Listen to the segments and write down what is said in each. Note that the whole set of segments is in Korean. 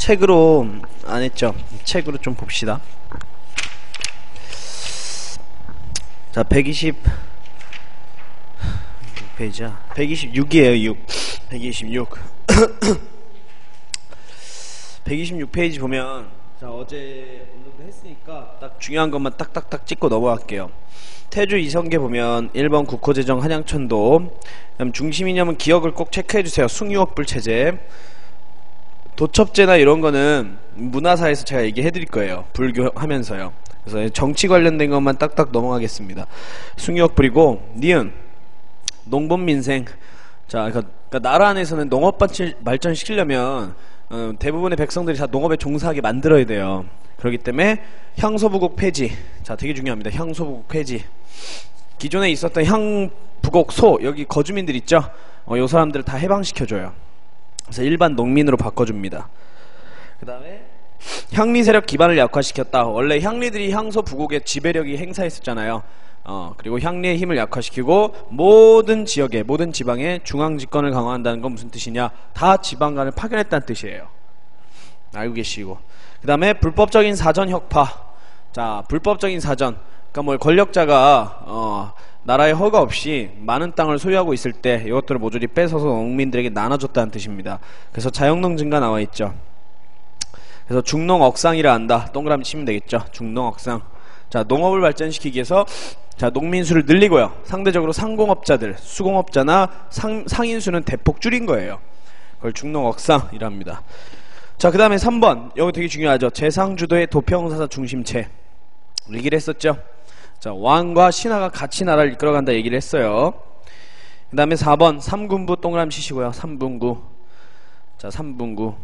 책으로 안 했죠. 책으로 좀 봅시다. 자, 126페이지야. 126이에요. 6. 126. 126페이지 보면, 자, 어제 어느 정도 했으니까 딱 중요한 것만 딱딱딱 찍고 넘어갈게요. 태조 이성계 보면 1번 국호제정 한양천도, 그다음 중심이념은 기억을 꼭 체크해주세요. 숭유억불 체제. 도첩제나 이런 거는 문화사에서 제가 얘기해드릴 거예요. 불교 하면서요. 그래서 정치 관련된 것만 딱딱 넘어가겠습니다. 숭유억불이고, 니은 농본민생. 자, 그러니까 나라 안에서는 농업 발전시키려면 대부분의 백성들이 다 농업에 종사하게 만들어야 돼요. 그렇기 때문에 향소부국 폐지. 자, 되게 중요합니다. 향소부국 폐지. 기존에 있었던 향부곡 소, 여기 거주민들 있죠? 요 사람들을 다 해방시켜줘요. 그래서 일반 농민으로 바꿔줍니다. 그 다음에 향리 세력 기반을 약화시켰다. 원래 향리들이 향소 부국의 지배력이 행사했었잖아요. 그리고 향리의 힘을 약화시키고 모든 지역에, 모든 지방에 중앙집권을 강화한다는 건 무슨 뜻이냐? 다 지방간을 파견했다는 뜻이에요. 알고 계시고. 그 다음에 불법적인 사전 혁파. 자, 불법적인 사전. 그러니까 뭐 권력자가 나라의 허가 없이 많은 땅을 소유하고 있을 때 이것들을 모조리 뺏어서 농민들에게 나눠줬다는 뜻입니다. 그래서 자영농 증가 나와있죠. 그래서 중농억상이라 한다. 동그라미 치면 되겠죠. 중농억상. 자, 농업을 발전시키기 위해서 자, 농민 수를 늘리고요. 상대적으로 상공업자들, 수공업자나 상인수는 대폭 줄인 거예요. 그걸 중농억상이라 합니다. 자, 그 다음에 3번. 여기 되게 중요하죠. 재상주도의 도평사사 중심체. 얘기를 했었죠. 자, 왕과 신하가 같이 나라를 이끌어간다 얘기를 했어요. 그 다음에 4번. 3군부 동그라미 치시고요. 3분구. 자, 3분구.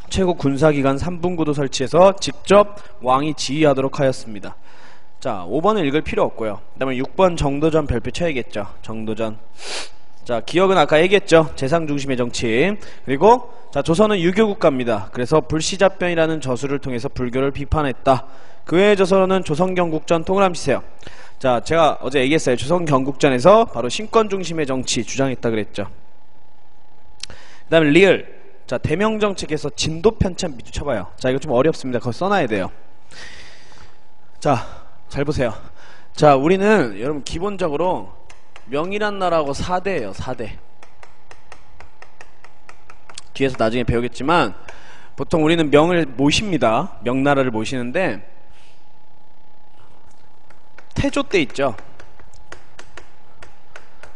최고 군사기관 3분구도 설치해서 직접 왕이 지휘하도록 하였습니다. 자, 5번은 읽을 필요 없고요. 그 다음에 6번 정도전 별표 쳐야겠죠. 정도전. 자, 기억은 아까 얘기했죠. 재상 중심의 정치. 그리고 자, 조선은 유교국가입니다. 그래서 불시잡변이라는 저술을 통해서 불교를 비판했다. 그 외의 저서로는 조선경국전 동그라미 치세요. 자, 제가 어제 얘기했어요. 조선경국전에서 바로 신권 중심의 정치 주장했다 그랬죠. 그 다음에 리을. 자, 대명정책에서 진도 편찬 미주 쳐봐요. 자, 이거 좀 어렵습니다. 그거 써놔야 돼요. 자, 잘 보세요. 자, 우리는 여러분 기본적으로 명이란 나라하고 4대예요. 4대. 뒤에서 나중에 배우겠지만 보통 우리는 명을 모십니다. 명나라를 모시는데 태조 때 있죠.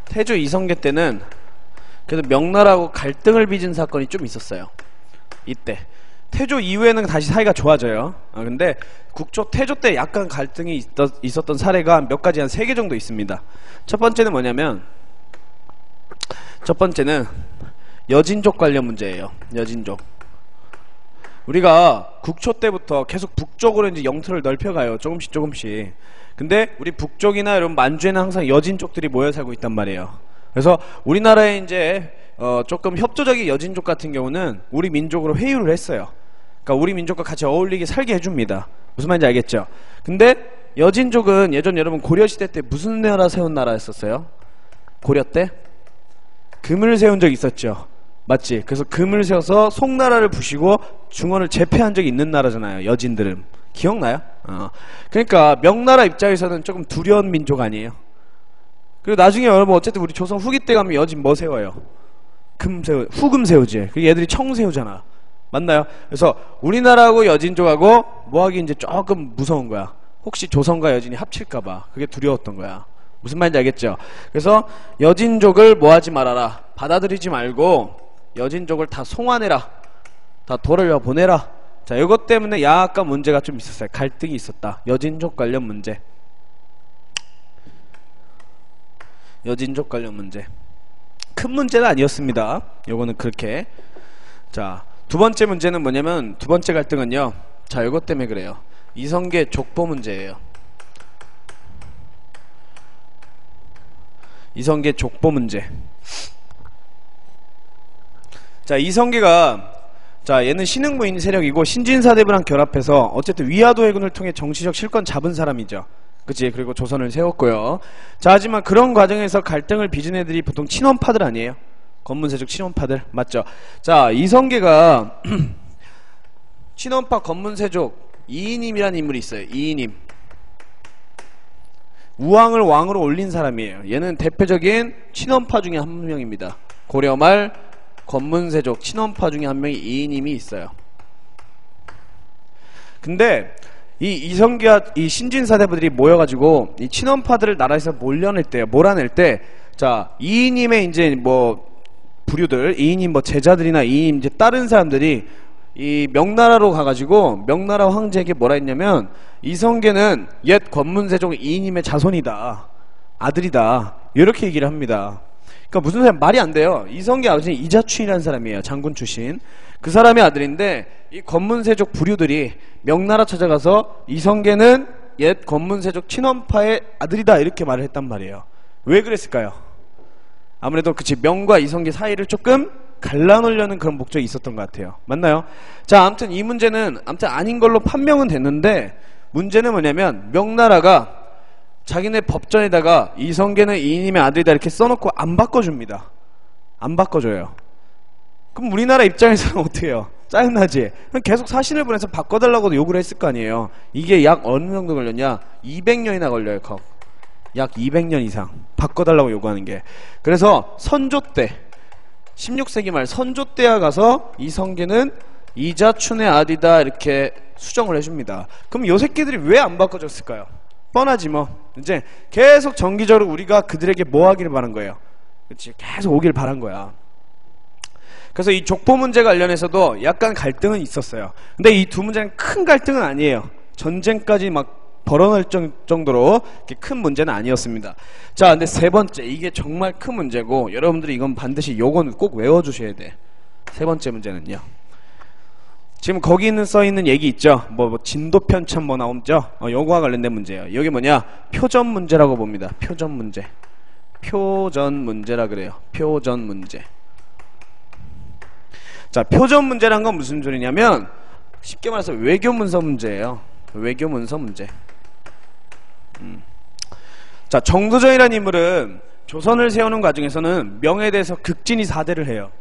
태조 이성계 때는 그래도 명나라하고 갈등을 빚은 사건이 좀 있었어요. 이때 태조 이후에는 다시 사이가 좋아져요. 근데 태조 때 약간 갈등이 있었던 사례가 몇 가지, 한 3개 정도 있습니다. 첫 번째는 뭐냐면, 첫 번째는 여진족 관련 문제예요. 여진족. 우리가 국초 때부터 계속 북쪽으로 이제 영토를 넓혀가요. 조금씩 조금씩. 근데 우리 북쪽이나 이런 만주에는 항상 여진족들이 모여 살고 있단 말이에요. 그래서 우리나라에 이제 조금 협조적인 여진족 같은 경우는 우리 민족으로 회유를 했어요. 그러니까 우리 민족과 같이 어울리게 살게 해줍니다. 무슨 말인지 알겠죠? 근데 여진족은 예전 여러분 고려시대 때 무슨 나라 세운 나라였었어요? 고려 때? 금을 세운 적 있었죠. 맞지? 그래서 금을 세워서 송나라를 부시고 중원을 제패한 적이 있는 나라잖아요. 여진들은. 기억나요? 그러니까 명나라 입장에서는 조금 두려운 민족 아니에요? 그리고 나중에 여러분 어쨌든 우리 조선 후기 때 가면 여진 뭐 세워요? 금 세우, 후금 세우지. 그 얘들이 청 세우잖아. 맞나요? 그래서 우리나라하고 여진족하고 뭐하기 이제 조금 무서운 거야. 혹시 조선과 여진이 합칠까봐. 그게 두려웠던 거야. 무슨 말인지 알겠죠? 그래서 여진족을 뭐하지 말아라. 받아들이지 말고 여진족을 다 송환해라. 다 돌려보내라. 자, 이것 때문에 약간 문제가 좀 있었어요. 갈등이 있었다. 여진족 관련 문제. 여진족 관련 문제. 큰 문제는 아니었습니다. 요거는 그렇게. 자, 두 번째 문제는 뭐냐면, 두 번째 갈등은요, 자, 요것 때문에 그래요. 이성계 족보 문제예요. 이성계 족보 문제. 자, 이성계가, 자, 얘는 신흥부인 세력이고 신진사대부랑 결합해서 어쨌든 위화도 해군을 통해 정치적 실권 잡은 사람이죠. 그치? 그리고 조선을 세웠고요. 자, 하지만 그런 과정에서 갈등을 빚은 애들이 보통 친원파들 아니에요? 권문세족 친원파들. 맞죠? 자, 이성계가 친원파 건문세족 이이님이라는 인물이 있어요. 이이님. 우왕을 왕으로 올린 사람이에요. 얘는 대표적인 친원파 중에 한 명입니다. 고려말 건문세족 친원파 중에 한 명이 이이님이 있어요. 근데 이 이성계와 이 신진사대부들이 모여가지고 이 친원파들을 나라에서 몰아낼 때, 자, 이이님의 이제 뭐 부류들, 이이님 뭐 제자들이나 이이님 이제 다른 사람들이 이 명나라로 가가지고 명나라 황제에게 뭐라 했냐면, 이성계는 옛 건문세족 이이님의 자손이다, 아들이다, 이렇게 얘기를 합니다. 그러니까 무슨 사람 말이 안 돼요. 이성계 아버지는 이자춘이라는 사람이에요. 장군 출신. 그 사람의 아들인데 이 건문세족 부류들이 명나라 찾아가서 이성계는 옛 건문세족 친원파의 아들이다 이렇게 말을 했단 말이에요. 왜 그랬을까요? 아무래도 그치, 명과 이성계 사이를 조금 갈라놓으려는 그런 목적이 있었던 것 같아요. 맞나요? 자, 아무튼 이 문제는 아닌 걸로 판명은 됐는데, 문제는 뭐냐면 명나라가 자기네 법전에다가 이성계는 이이님의 아들이다 이렇게 써놓고 안 바꿔줍니다. 안 바꿔줘요. 그럼 우리나라 입장에서는 어떻게 해요? 짜증나지? 그럼 계속 사신을 보내서 바꿔달라고 요구를 했을 거 아니에요. 이게 약 어느 정도 걸렸냐? 200년이나 걸려요. 약 200년 이상 바꿔달라고 요구하는 게. 그래서 선조 때, 16세기 말 선조 때야 가서 이성계는 이자춘의 아들이다 이렇게 수정을 해줍니다. 그럼 요 새끼들이 왜 안 바꿔줬을까요? 뻔하지 뭐. 이제 계속 정기적으로 우리가 그들에게 뭐 하기를 바란 거예요? 그치, 계속 오길 바란 거야. 그래서 이 족보 문제 관련해서도 약간 갈등은 있었어요. 근데 이 두 문제는 큰 갈등은 아니에요. 전쟁까지 막 벌어날 정도로 이렇게 큰 문제는 아니었습니다. 자, 근데 세 번째, 이게 정말 큰 문제고 여러분들이 이건 반드시 요건 꼭 외워주셔야 돼. 세 번째 문제는요, 지금 거기 써있는 얘기 있죠. 뭐 진도 편찬 뭐 나오죠. 요거와 관련된 문제예요. 여기 뭐냐, 표전 문제라고 봅니다. 표전 문제. 표전 문제라 그래요. 표전 문제. 자, 표전 문제란 건 무슨 소리냐면 쉽게 말해서 외교 문서 문제예요. 외교 문서 문제. 자, 정도전이라는 인물은 조선을 세우는 과정에서는 명에 대해서 극진히 사대를 해요.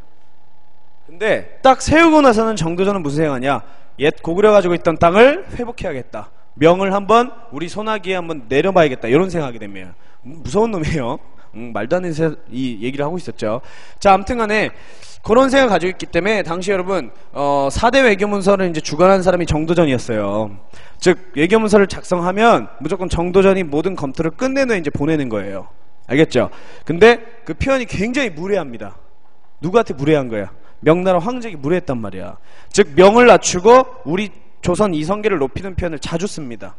근데 딱 세우고 나서는 정도전은 무슨 생각하냐, 옛 고구려 가지고 있던 땅을 회복해야겠다, 명을 한번 우리 손아귀에 한번 내려봐야겠다, 이런 생각이 됩니다. 무서운 놈이에요. 말도 안 되는 이 얘기를 하고 있었죠. 자, 아무튼 간에 그런 생각을 가지고 있기 때문에 당시 여러분 4대 외교문서를 이제 주관한 사람이 정도전이었어요. 즉 외교문서를 작성하면 무조건 정도전이 모든 검토를 끝낸 후에 이제 보내는 거예요. 알겠죠? 근데 그 표현이 굉장히 무례합니다. 누구한테 무례한 거야? 명나라 황제에게 무례했단 말이야. 즉 명을 낮추고 우리 조선 이성계를 높이는 표현을 자주 씁니다.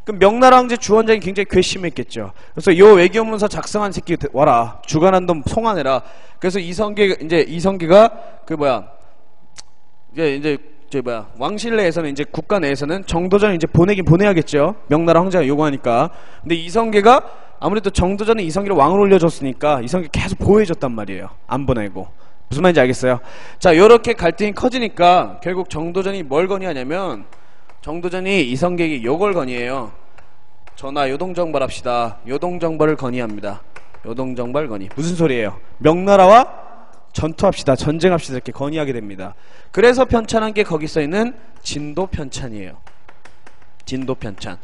그럼 명나라 황제 주원장이 굉장히 궤심했겠죠. 그래서 요 외교문서 작성한 새끼 와라, 주관한 놈 송환해라. 그래서 이성계가 그 뭐야, 왕실 내에서는 이제 국가 내에서는 정도전을 이제 보내야겠죠. 명나라 황제가 요구하니까. 근데 이성계가 아무래도 정도전은 이성계를 왕으로 올려줬으니까 이성계 계속 보호해줬단 말이에요. 안 보내고. 무슨 말인지 알겠어요? 자, 요렇게 갈등이 커지니까 결국 정도전이 뭘 건의하냐면, 정도전이 이성계에게 요걸 건의해요. 전하, 요동정벌합시다. 요동정벌을 건의합니다. 요동정벌 건의. 무슨 소리예요? 명나라와 전투합시다, 전쟁합시다, 이렇게 건의하게 됩니다. 그래서 편찬한 게 거기 써있는 진도편찬이에요. 진도편찬.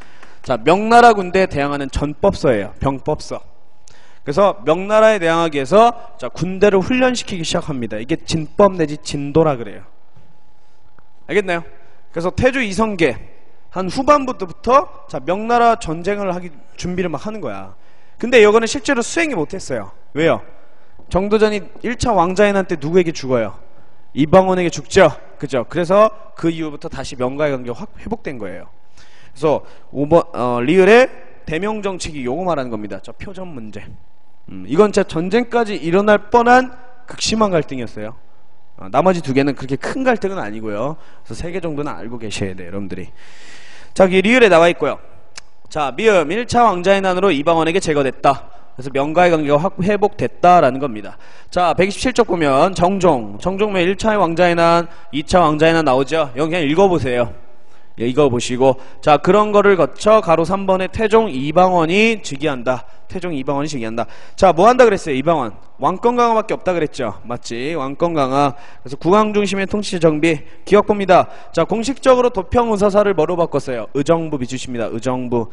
자, 명나라 군대에 대항하는 전법서예요. 병법서. 그래서 명나라에 대항하기 위해서 자, 군대를 훈련시키기 시작합니다. 이게 진법 내지 진도라 그래요. 알겠나요? 그래서 태조 이성계 한 후반부터 자, 명나라 전쟁을 하기 준비를 막 하는 거야. 근데 이거는 실제로 수행이 못했어요. 왜요? 정도전이 1차 왕자연한 때 누구에게 죽어요? 이방원에게 죽죠. 그죠? 그래서 그 이후부터 다시 명가의 관계가 확 회복된 거예요. 그래서 리을의 대명정책이 요거 말하는 겁니다. 저 표전 문제. 이건 진짜 전쟁까지 일어날 뻔한 극심한 갈등이었어요. 나머지 두 개는 그렇게 큰 갈등은 아니고요. 그래서 3개 정도는 알고 계셔야 돼요, 여러분들이. 자, 여기 리을에 나와 있고요. 자, 미음 1차 왕자의 난으로 이방원에게 제거됐다. 그래서 명가의 관계가 확 회복됐다라는 겁니다. 자, 127쪽 보면 정종면 1차 왕자의 난, 2차 왕자의 난 나오죠. 여기 그냥 읽어보세요. 예, 이거 보시고, 자, 그런 거를 거쳐 가로 3번에 태종 이방원이 즉위한다. 태종 이방원이 즉위한다. 자, 뭐 한다 그랬어요? 이방원. 왕권 강화밖에 없다 그랬죠. 맞지? 왕권 강화. 그래서 국왕 중심의 통치 정비. 기억 봅니다. 자, 공식적으로 도평의사사를 뭐로 바꿨어요? 의정부 비주시입니다. 의정부.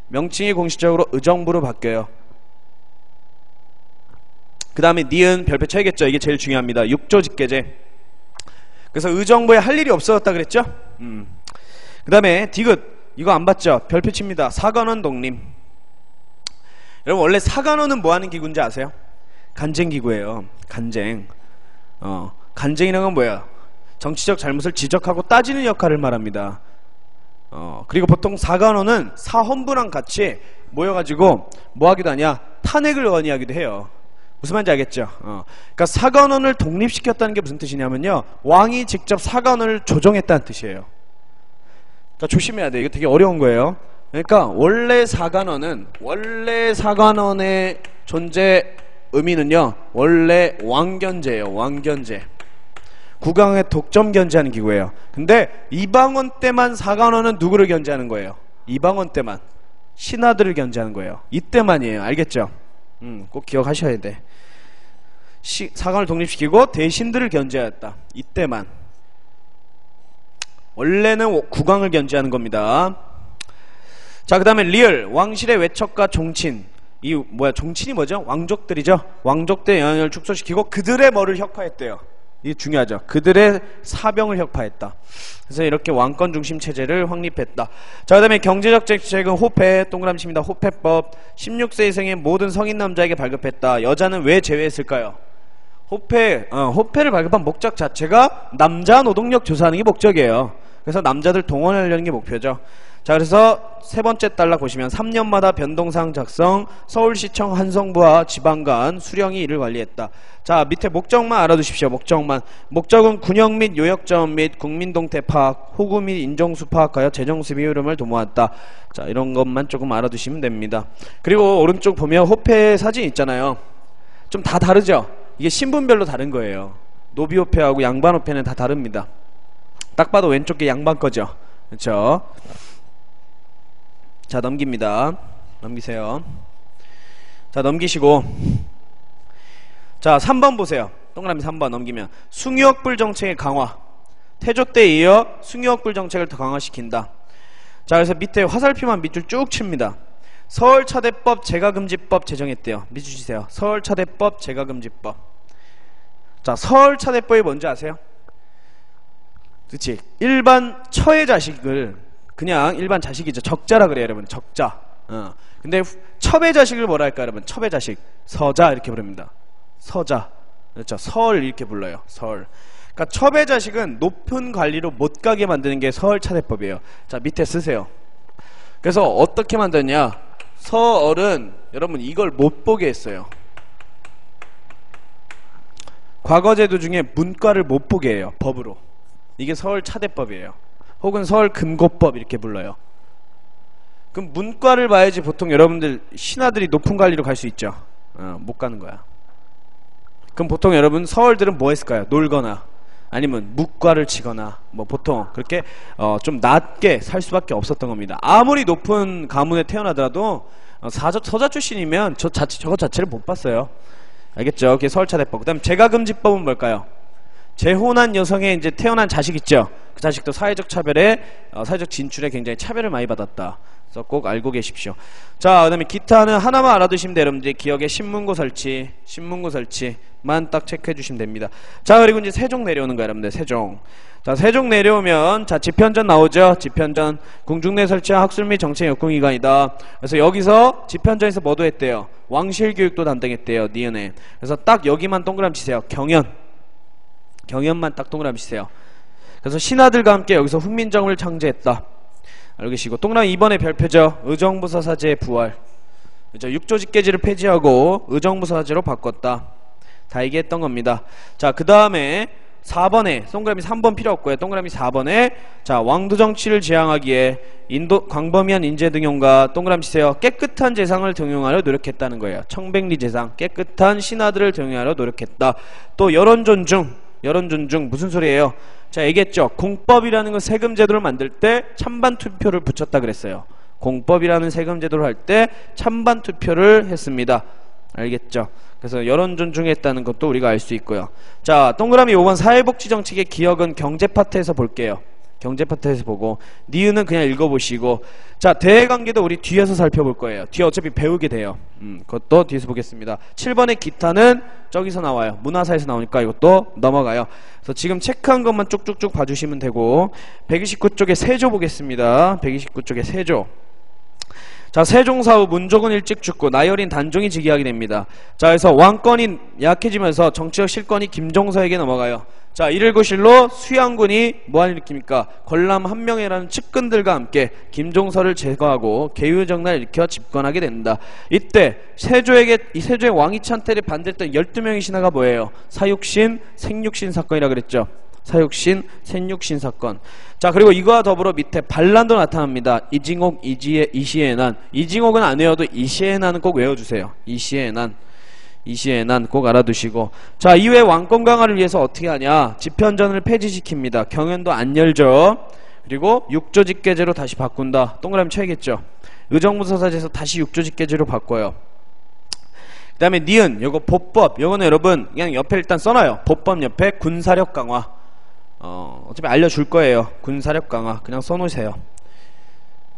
명칭이 공식적으로 의정부로 바뀌어요. 그 다음에 니은 별표 쳐야겠죠. 이게 제일 중요합니다. 육조 직계제. 그래서 의정부에 할 일이 없어졌다 그랬죠. 그 다음에 디귿. 이거 안 봤죠? 별표 칩니다. 사관원 독립. 여러분 원래 사관원은 뭐 하는 기구인지 아세요? 간쟁기구예요. 간쟁. 간쟁이라는 건 뭐야? 정치적 잘못을 지적하고 따지는 역할을 말합니다. 그리고 보통 사관원은 사헌부랑 같이 모여가지고 뭐 하기도 하냐? 탄핵을 건의하기도 해요. 무슨 말인지 알겠죠? 그러니까 사관원을 독립시켰다는 게 무슨 뜻이냐면요, 왕이 직접 사관원을 조정했다는 뜻이에요. 그러니까 조심해야 돼. 이거 되게 어려운 거예요. 그러니까 원래 사관원의 존재 의미는요, 원래 왕견제예요. 왕견제. 국왕의 독점 견제하는 기구예요. 근데 이방원 때만 사관원은 누구를 견제하는 거예요? 이방원 때만 신하들을 견제하는 거예요. 이때만이에요. 알겠죠? 꼭 기억하셔야 돼. 사관을 독립시키고 대신들을 견제하였다. 이때만. 원래는 국왕을 견제하는 겁니다. 자, 그 다음에 리을. 왕실의 외척과 종친. 종친이 뭐죠? 왕족들이죠. 왕족들의 영향을 축소시키고 그들의 뭐를 혁파했대요. 이게 중요하죠. 그들의 사병을 혁파했다. 그래서 이렇게 왕권 중심 체제를 확립했다. 자, 그 다음에 경제적 정책은 호패. 동그라미칩니다. 호패법. 16세 이상의 모든 성인 남자에게 발급했다. 여자는 왜 제외했을까요? 호패를 발급한 목적 자체가 남자 노동력 조사하는 게 목적이에요. 그래서 남자들 동원하려는 게 목표죠. 자, 그래서 세 번째 달라 보시면 3년마다 변동사항 작성, 서울시청 한성부와 지방간 수령이 이를 관리했다. 자, 밑에 목적만 알아두십시오. 목적은 군역 및 요역자원 및 국민동태 파악, 호구 및 인종수 파악하여 재정수비 흐름을 도모했다. 자, 이런 것만 조금 알아두시면 됩니다. 그리고 오른쪽 보면 호패 사진 있잖아요. 좀 다 다르죠? 이게 신분별로 다른 거예요. 노비호패하고 양반호패는 다 다릅니다. 딱 봐도 왼쪽 게 양반 거죠. 그렇죠? 자, 넘깁니다. 넘기세요. 자, 넘기시고, 자, 3번 보세요. 동그라미 3번 넘기면 숭유역불 정책의 강화. 태조 때에 이어 숭유역불 정책을 더 강화시킨다. 자, 그래서 밑에 화살표만 밑줄 쭉 칩니다. 서울차대법 재가금지법 제정했대요. 밑줄 치세요. 서울차대법 재가금지법. 자, 서울차대법이 뭔지 아세요? 그렇지. 일반 처의 자식을 그냥 일반 자식이죠. 적자라 그래요, 여러분. 적자. 근데 첩의 자식을 뭐라 할까, 여러분? 첩의 자식. 서자 이렇게 부릅니다. 서자. 그렇죠. 설 이렇게 불러요. 설. 그러니까 첩의 자식은 높은 관리로 못 가게 만드는 게 서울차대법이에요. 자, 밑에 쓰세요. 그래서 어떻게 만드냐? 서얼은 여러분 이걸 못 보게 했어요. 과거제도 중에 문과를 못 보게 해요. 법으로. 이게 서울차대법이에요. 혹은 서울금고법 이렇게 불러요. 그럼 문과를 봐야지 보통 여러분들 신하들이 높은 관리로 갈 수 있죠. 못 가는 거야. 그럼 보통 여러분 서울들은 뭐 했을까요? 놀거나 아니면 묵과를 치거나 뭐 보통 그렇게 좀 낮게 살 수밖에 없었던 겁니다. 아무리 높은 가문에 태어나더라도 서자 출신이면 저것 자체를 못 봤어요. 알겠죠? 그게 서울차대법. 그 다음 재가금지법은 뭘까요? 재혼한 여성의 이제 태어난 자식 있죠? 그 자식도 사회적 차별에 사회적 진출에 굉장히 차별을 많이 받았다. 그래서 꼭 알고 계십시오. 자, 그 다음에 기타는 하나만 알아두시면 돼요. 여러분들 기억에 신문고 설치만 딱 체크해 주시면 됩니다. 자, 그리고 이제 세종 내려오는 거예요, 여러분들. 세종. 자, 세종 내려오면 자, 집현전 나오죠? 집현전. 궁중내 설치한 학술 및 정책 역공기관이다. 그래서 여기서 집현전에서 뭐도 했대요? 왕실 교육도 담당했대요. 니은에. 그래서 딱 여기만 동그라미 치세요. 경연만 딱 동그라미 치세요. 그래서 신하들과 함께 여기서 훈민정음을 창제했다. 알고 계시고, 동그라미 2번의 별표죠. 의정부서사제의 부활. 그렇죠? 육조직계제를 폐지하고 의정부서사제로 바꿨다. 다 얘기했던 겁니다. 자, 그 다음에 4번에 동그라미 3번 필요 없고요. 동그라미 4번에 자, 왕도정치를 지향하기에 광범위한 인재 등용과 동그라미 치세요. 깨끗한 재상을 등용하려 노력했다는 거예요. 청백리 재상, 깨끗한 신하들을 등용하려 노력했다. 또 여론존중 무슨 소리예요? 자, 얘기했죠. 공법이라는 건 세금 제도를 만들 때 찬반 투표를 붙였다 그랬어요. 공법이라는 세금 제도를 할 때 찬반 투표를 했습니다. 알겠죠? 그래서 여론 존중했다는 것도 우리가 알 수 있고요. 자, 동그라미 5번 사회복지 정책의 기억은 경제 파트에서 볼게요. 경제 파트에서 보고, 니은은 그냥 읽어보시고, 자, 대외관계도 우리 뒤에서 살펴볼 거예요. 뒤에 어차피 배우게 돼요. 그것도 뒤에서 보겠습니다. 7번의 기타는 저기서 나와요. 문화사에서 나오니까 이것도 넘어가요. 그래서 지금 체크한 것만 쭉쭉쭉 봐주시면 되고, 129쪽에 세조 보겠습니다. 129쪽에 세조. 자, 세종사후 문종은 일찍 죽고 나열인 단종이 즉위하게 됩니다. 자, 그래서 왕권이 약해지면서 정치적 실권이 김종서에게 넘어가요. 자, 이를 구실로 수양군이 뭐하는 일으킵니까? 권람 한명회라는 측근들과 함께 김종서를 제거하고 개유정난을 일으켜 집권하게 된다. 이때 세조에게, 이 세조의 왕위찬태를 반대했던 12명의 신하가 뭐예요? 사육신, 생육신 사건이라 그랬죠. 사육신, 생육신 사건. 자, 그리고 이거와 더불어 밑에 반란도 나타납니다. 이징옥, 이시의 난. 이징옥은 안 외워도 이시의 난은 꼭 외워주세요. 이시의 난. 이시의 난 꼭 알아두시고. 자, 이후에 왕권 강화를 위해서 어떻게 하냐? 집현전을 폐지시킵니다. 경연도 안 열죠. 그리고 육조직계제로 다시 바꾼다. 동그라미 쳐야겠죠. 의정부서사제에서 다시 육조직계제로 바꿔요. 그 다음에 니은, 요거 보법. 요거는 여러분 그냥 옆에 일단 써놔요. 보법 옆에 군사력 강화. 어차피 알려줄 거예요. 군사력 강화 그냥 써놓으세요.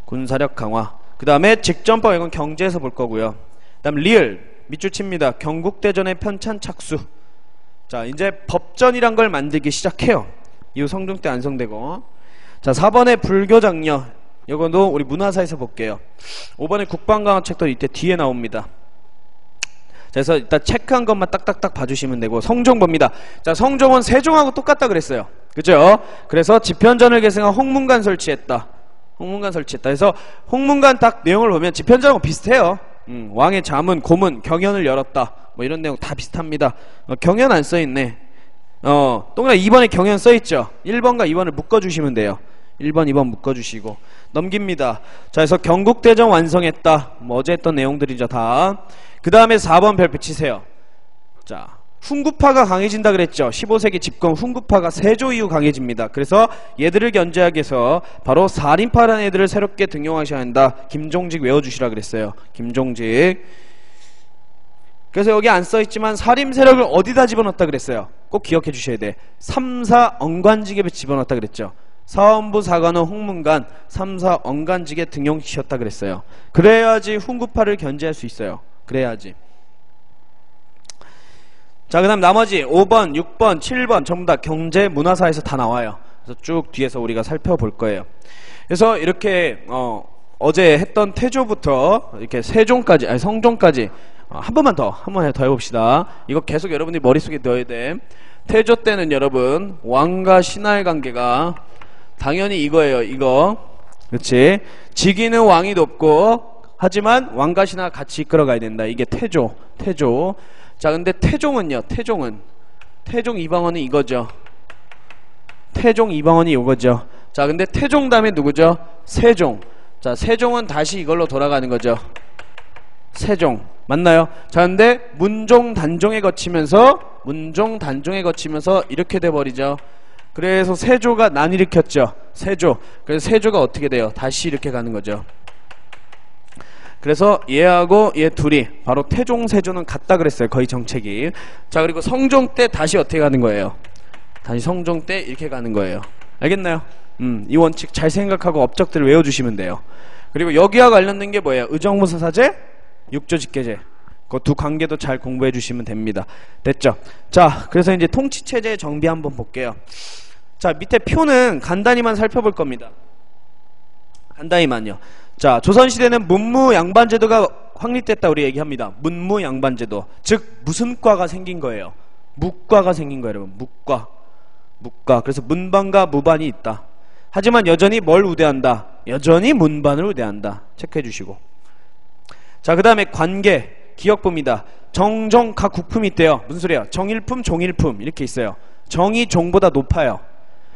군사력 강화. 그 다음에 직전법, 이건 경제에서 볼 거고요. 그 다음 리을 밑줄 칩니다. 경국대전의 편찬 착수. 자, 이제 법전이란 걸 만들기 시작해요. 이후 성종 때 안성되고. 자, 4번의 불교장려. 이거도 우리 문화사에서 볼게요. 5번의 국방강화책도 이때 뒤에 나옵니다. 그래서 일단 체크한 것만 딱딱딱 봐주시면 되고. 성종 봅니다. 자, 성종은 세종하고 똑같다 그랬어요. 그죠? 그래서 집현전을 계승한 홍문관 설치했다. 홍문관 설치했다. 그래서 홍문관 딱 내용을 보면 집현전하고 비슷해요. 왕의 자문, 고문, 경연을 열었다. 뭐 이런 내용 다 비슷합니다. 경연 안 써있네. 동그라미 2번에 경연 써있죠. 1번과 2번을 묶어주시면 돼요. 1번, 2번 묶어주시고 넘깁니다. 자, 그래서 경국대전 완성했다. 뭐 어제 했던 내용들이죠 다. 그 다음에 4번 별표 치세요. 자, 훈구파가 강해진다 그랬죠. 15세기 집권 훈구파가 세조 이후 강해집니다. 그래서 얘들을 견제하기 위해서 바로 살인파라는 애들을 새롭게 등용하셔야 한다. 김종직 외워주시라 그랬어요. 김종직. 그래서 여기 안 써있지만 살인 세력을 어디다 집어넣었다 그랬어요. 꼭 기억해 주셔야 돼. 3사 언관직에 집어넣었다 그랬죠. 사원부 사관원 홍문관 3사 언관직에 등용시켰다 그랬어요. 그래야지 훈구파를 견제할 수 있어요. 그래야지. 자, 그 다음 나머지 5번, 6번, 7번 전부 다 경제, 문화사에서 다 나와요. 그래서 쭉 뒤에서 우리가 살펴볼 거예요. 그래서 이렇게 어제 했던 태조부터 이렇게 세종까지, 아니 성종까지 한 번만 더 해봅시다. 이거 계속 여러분들이 머릿속에 넣어야 돼. 태조 때는 여러분 왕과 신하의 관계가 당연히 이거예요. 이거. 그렇지? 직위는 왕이 높고 하지만 왕과 신하가 같이 이끌어가야 된다. 이게 태조. 자, 근데 태종은요. 태종 이방원은 이거죠. 태종 이방원이 이거죠. 자, 근데 태종 다음에 누구죠? 세종. 자, 세종은 다시 이걸로 돌아가는 거죠. 세종. 맞나요? 자, 근데 문종 단종에 거치면서 이렇게 돼버리죠. 그래서 세조가 난 일으켰죠. 세조. 그래서 세조가 어떻게 돼요? 다시 이렇게 가는 거죠. 그래서 얘하고 얘 둘이 바로 태종 세조는 같다 그랬어요. 거의 정책이. 자, 그리고 성종 때 다시 어떻게 가는 거예요? 다시 성종 때 이렇게 가는 거예요. 알겠나요? 이 원칙 잘 생각하고 업적들을 외워주시면 돼요. 그리고 여기와 관련된 게 뭐예요? 의정부서사제, 육조직계제. 그 두 관계도 잘 공부해 주시면 됩니다. 됐죠? 자, 그래서 이제 통치체제 정비 한번 볼게요. 자, 밑에 표는 간단히만 살펴볼 겁니다. 간단히만요. 자, 조선시대는 문무양반제도가 확립됐다 우리 얘기합니다. 문무양반제도. 즉 무슨 과가 생긴 거예요? 무과가 생긴 거예요. 여러분. 무과. 그래서 문반과 무반이 있다. 하지만 여전히 뭘 우대한다? 여전히 문반을 우대한다. 체크해 주시고. 자, 그 다음에 관계 기억봅니다. 정종 각 국품이 있대요. 무슨 소리야? 정일품, 종일품 이렇게 있어요. 정이 종보다 높아요.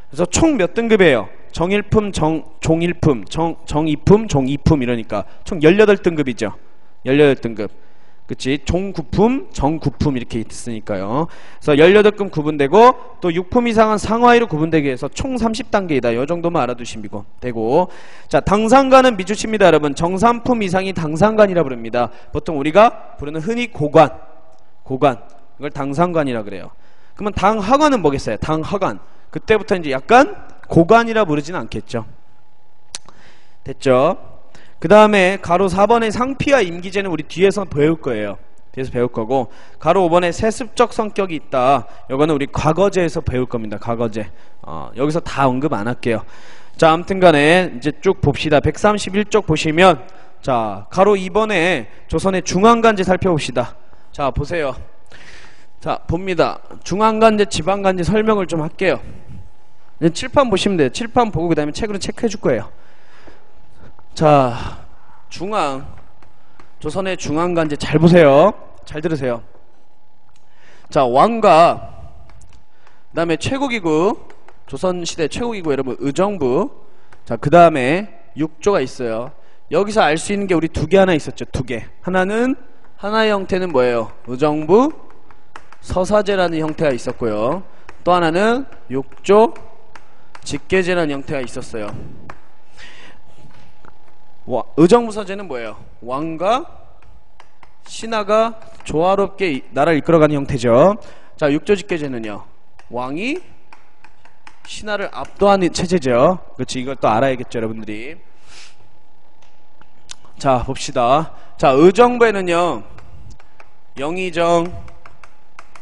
그래서 총 몇 등급이에요? 정일품, 종일품, 정이품, 종이품 이러니까 총 18등급이죠. 18등급. 그치? 종구품, 정구품 이렇게 있으니까요. 그래서 18금 구분되고 또 6품 이상은 상하이로 구분되기 위해서 총 30단계이다. 이 정도만 알아두시면 되고. 자, 당상간은 미주치입니다, 여러분. 정산품 이상이 당상간이라 부릅니다. 보통 우리가 부르는 흔히 고관. 이걸 당상간이라 그래요. 그러면 당하관은 뭐겠어요? 당하관. 그때부터 이제 약간 고관이라 부르진 않겠죠. 됐죠? 그 다음에 가로 4번의 상피와 임기제는 우리 뒤에서 배울 거예요. 뒤에서 배울 거고, 가로 5번에 세습적 성격이 있다. 이거는 우리 과거제에서 배울 겁니다. 과거제. 여기서 다 언급 안 할게요. 자, 아무튼 간에 이제 쭉 봅시다. 131쪽 보시면, 자, 가로 2번에 조선의 중앙간제 살펴봅시다. 자, 보세요. 자, 봅니다. 중앙간제, 지방간제 설명을 좀 할게요. 칠판 보시면 돼요. 칠판 보고 그 다음에 책으로 체크해 줄 거예요. 자, 조선의 중앙간제 잘 보세요. 잘 들으세요. 자, 왕과 그 다음에 최고기구, 조선시대 최고기구 여러분 의정부. 자, 그 다음에 육조가 있어요. 여기서 알 수 있는 게 우리 두 개 하나 있었죠. 두 개. 하나의 형태는 뭐예요? 의정부 서사제라는 형태가 있었고요. 또 하나는 육조 직계제라는 형태가 있었어요. 의정부 서제는 뭐예요? 왕과 신하가 조화롭게 나라를 이끌어가는 형태죠. 자, 육조직계제는요, 왕이 신하를 압도하는 체제죠. 그렇지, 이걸 또 알아야겠죠, 여러분들이. 자, 봅시다. 자, 의정부에는요, 영의정,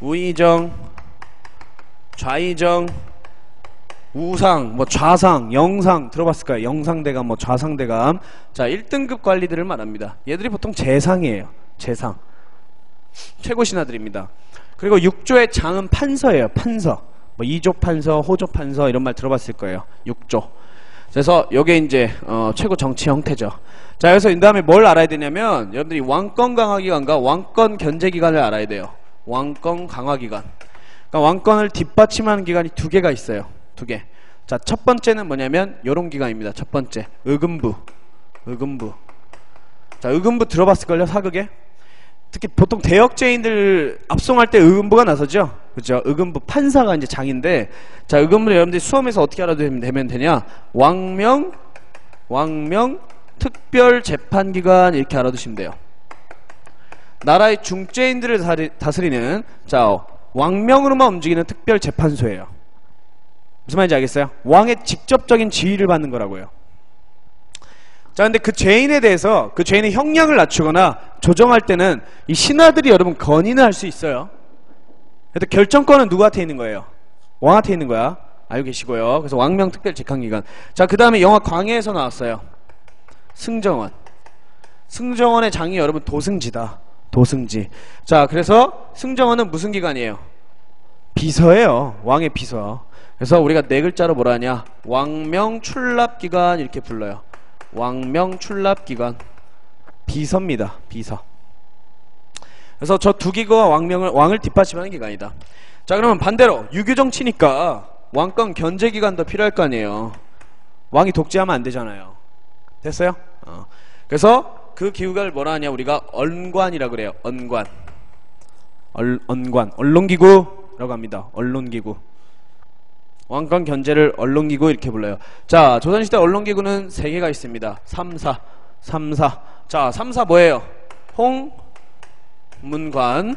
우의정, 좌의정, 우상, 뭐 좌상, 영상 들어봤을까요? 영상대감, 뭐 좌상대감. 자, 1등급 관리들을 말합니다. 얘들이 보통 재상이에요. 재상. 최고 신하들입니다. 그리고 6조의 장은 판서예요. 판서. 뭐 2조 판서, 호조 판서 이런 말 들어봤을 거예요. 6조. 그래서 요게 이제 최고 정치 형태죠. 자, 그래서 이 다음에 뭘 알아야 되냐면 여러분들이 왕권 강화기관과 왕권 견제기관을 알아야 돼요. 왕권 강화기관. 그러니까 왕권을 뒷받침하는 기관이 두 개가 있어요. 두 개. 자, 첫 번째는 뭐냐면 요런 기관입니다. 첫 번째 의금부. 자, 의금부 들어봤을걸요? 사극에? 특히 보통 대역죄인들 압송할 때 의금부가 나서죠. 그죠? 의금부 판사가 이제 장인데, 자, 의금부를 여러분들이 수험에서 어떻게 알아두면 되냐? 왕명 특별재판기관 이렇게 알아두시면 돼요. 나라의 중죄인들을 다스리는, 자, 왕명으로만 움직이는 특별재판소예요. 무슨 말인지 알겠어요? 왕의 직접적인 지휘를 받는 거라고요. 자, 근데 그 죄인에 대해서 그 죄인의 형량을 낮추거나 조정할 때는 이 신하들이 여러분 건의는 할 수 있어요. 그래도 결정권은 누구한테 있는 거예요? 왕한테 있는 거야. 알고 계시고요. 그래서 왕명 특별재판기관. 자, 그 다음에 영화 광해에서 나왔어요. 승정원. 승정원의 장이 여러분 도승지다. 도승지. 자, 그래서 승정원은 무슨 기관이에요? 비서예요. 왕의 비서. 그래서 우리가 네 글자로 뭐라 하냐? 왕명출납기관 이렇게 불러요. 왕명출납기관. 비서입니다. 비서. 그래서 저 두 기구와 왕을 뒷받침하는 기관이다. 자, 그러면 반대로 유교정치니까 왕권 견제기관도 필요할 거 아니에요. 왕이 독재하면 안 되잖아요. 됐어요? 그래서 그 기구를 뭐라 하냐? 우리가 언관이라고 그래요. 언관. 언론기구라고 합니다. 언론기구. 왕권 견제를 언론기구 이렇게 불러요. 자, 조선시대 언론기구는 3개가 있습니다. 3사. 자, 3사 뭐예요? 홍문관.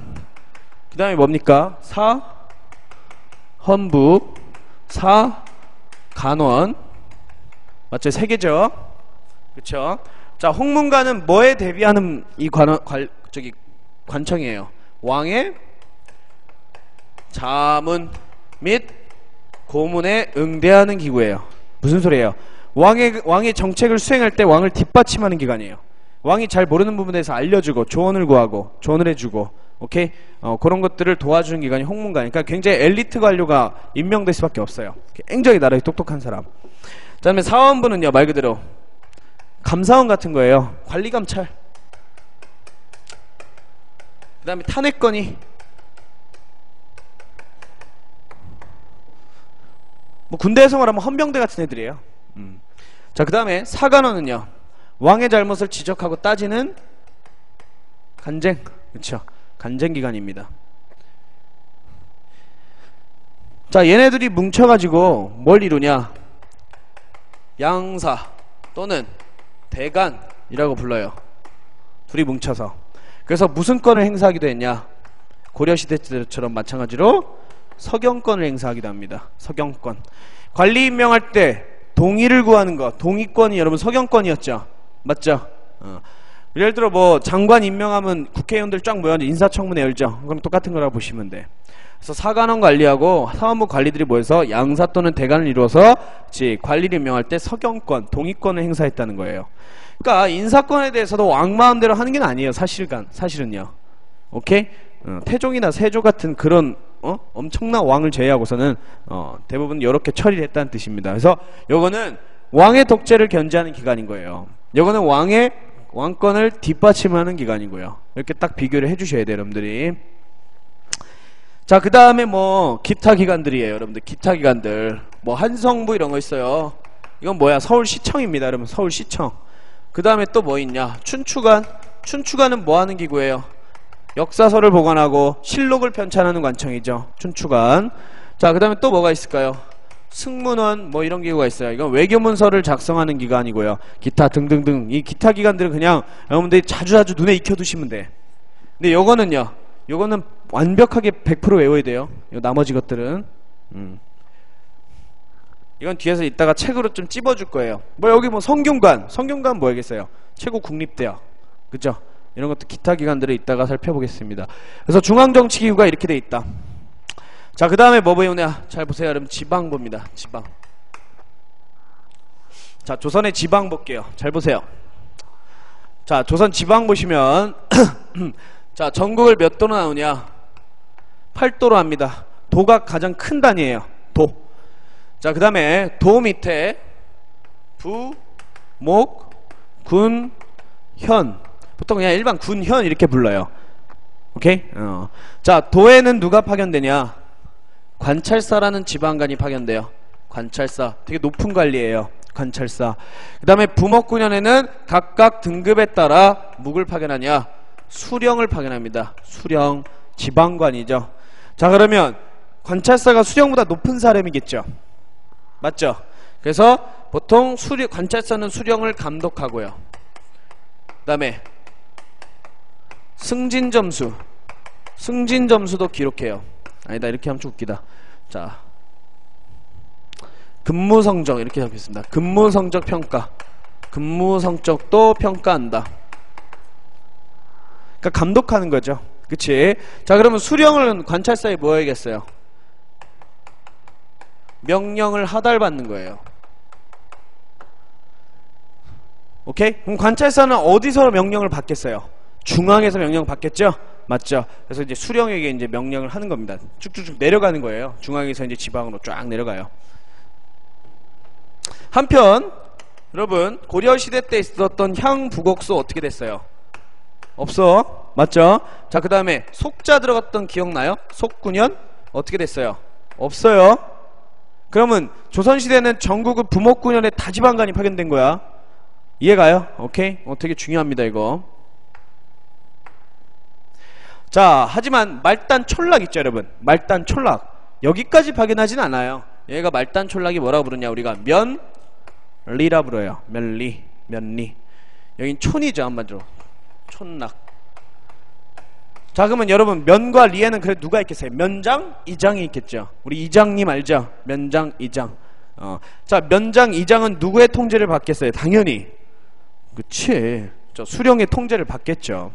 그 다음에 뭡니까? 헌부, 간원. 맞죠? 3개죠? 그쵸? 자, 홍문관은 뭐에 대비하는 이 관청이에요? 왕의 자문 및 고문에 응대하는 기구예요. 무슨 소리예요? 왕의 정책을 수행할 때 왕을 뒷받침하는 기관이에요. 왕이 잘 모르는 부분에 대해서 알려주고 조언을 구하고 조언을 해주고, 오케이? 그런 것들을 도와주는 기관이 홍문관. 그러니까 굉장히 엘리트 관료가 임명될 수밖에 없어요. 굉장히 나라에 똑똑한 사람. 그 다음에 사원부는요, 말 그대로 감사원 같은 거예요. 관리감찰. 그 다음에 탄핵건의. 뭐 군대에 생활하면 헌병대 같은 애들이에요. 자, 그 다음에 사간원은요, 왕의 잘못을 지적하고 따지는 간쟁. 그쵸? 간쟁기관입니다. 자, 얘네들이 뭉쳐가지고 뭘 이루냐? 양사 또는 대간이라고 불러요. 둘이 뭉쳐서. 그래서 무슨 권을 행사하기도 했냐? 고려시대 때처럼 마찬가지로 서경권을 행사하기도 합니다. 서경권. 관리 임명할 때 동의를 구하는 거, 동의권이 여러분 서경권이었죠? 맞죠? 예를 들어 뭐 장관 임명하면 국회의원들 쫙 모여 인사청문회 열죠. 그럼 똑같은 거라고 보시면 돼. 그래서 사관원 관리하고 사원부 관리들이 모여서 양사 또는 대간을 이루어서 관리를 임명할 때 서경권, 동의권을 행사했다는 거예요. 그러니까 인사권에 대해서도 왕 마음대로 하는 게 아니에요. 사실은요. 오케이? 태종이나 세조 같은 그런 엄청난 왕을 제외하고서는 대부분 이렇게 처리를 했다는 뜻입니다. 그래서 요거는 왕의 독재를 견제하는 기관인 거예요. 요거는 왕권을 뒷받침하는 기관이고요. 이렇게 딱 비교를 해주셔야 돼요, 여러분들이. 자, 그 다음에 뭐 기타 기관들이에요, 여러분들. 기타 기관들 뭐 한성부 이런 거 있어요. 이건 뭐야? 서울시청입니다, 여러분. 서울시청. 그 다음에 또 뭐 있냐? 춘추관. 춘추관은 뭐 하는 기구예요? 역사서를 보관하고 실록을 편찬하는 관청이죠. 춘추관. 자, 그 다음에 또 뭐가 있을까요? 승문원 뭐 이런 기구가 있어요. 이건 외교문서를 작성하는 기관이고요. 기타 등등등. 이 기타 기관들은 그냥 여러분들이 자주자주 눈에 익혀두시면 돼. 근데 요거는요, 요거는 완벽하게 100% 외워야 돼요. 요 나머지 것들은 이건 뒤에서 이따가 책으로 좀 찝어줄 거예요. 뭐 여기 뭐 성균관 뭐야겠어요? 최고 국립대학, 그죠? 이런 것도 기타 기관들을 이따가 살펴보겠습니다. 그래서 중앙정치기구가 이렇게 돼 있다. 자, 그 다음에 뭐 배우냐? 잘 보세요, 여러분. 지방부입니다. 지방. 자, 조선의 지방 볼게요. 잘 보세요. 자, 조선 지방 보시면 자, 전국을 몇 도로 나오냐? 8도로 합니다. 도가 가장 큰 단위예요. 도. 자, 그 다음에 도 밑에 부, 목, 군, 현. 보통 그냥 일반 군, 현 이렇게 불러요. 오케이? 자, 도에는 누가 파견되냐? 관찰사라는 지방관이 파견돼요. 관찰사. 되게 높은 관리예요. 관찰사. 그 다음에 부목군현에는 각각 등급에 따라 묵을 파견하냐? 수령을 파견합니다. 수령. 지방관이죠. 자, 그러면 관찰사가 수령보다 높은 사람이겠죠. 맞죠? 그래서 보통 관찰사는 수령을 감독하고요. 그 다음에 승진점수. 승진점수도 기록해요. 아니다, 이렇게 하면 좀 웃기다. 자, 근무성적 이렇게 적겠습니다. 근무성적 평가. 근무성적도 평가한다. 그러니까 감독하는 거죠. 그치? 자, 그러면 수령은 관찰사에 뭐 해야겠어요? 명령을 하달받는 거예요. 오케이? 그럼 관찰사는 어디서 명령을 받겠어요? 중앙에서 명령 받겠죠? 맞죠? 그래서 이제 수령에게 이제 명령을 하는 겁니다. 쭉쭉쭉 내려가는 거예요. 중앙에서 이제 지방으로 쫙 내려가요. 한편 여러분, 고려시대 때 있었던 향부곡소 어떻게 됐어요? 없어. 맞죠? 자, 그 다음에 속자 들어갔던 기억나요? 속군현 어떻게 됐어요? 없어요. 그러면 조선시대는 전국은 부목군현에 다 지방관이 파견된 거야. 이해가요? 오케이? 되게 중요합니다, 이거. 자, 하지만 말단 촌락 있죠, 여러분. 말단 촌락 여기까지 파견하진 않아요. 얘가 말단 촌락이 뭐라고 부르냐? 우리가 면리라 불러요. 면리. 여긴 촌이죠, 한마디로. 촌락. 자, 그러면 여러분, 면과 리에는 그래 누가 있겠어요? 면장, 이장이 있겠죠. 우리 이장님 알죠? 면장, 이장. 자, 면장, 이장은 누구의 통제를 받겠어요? 당연히 그치, 저 수령의 통제를 받겠죠.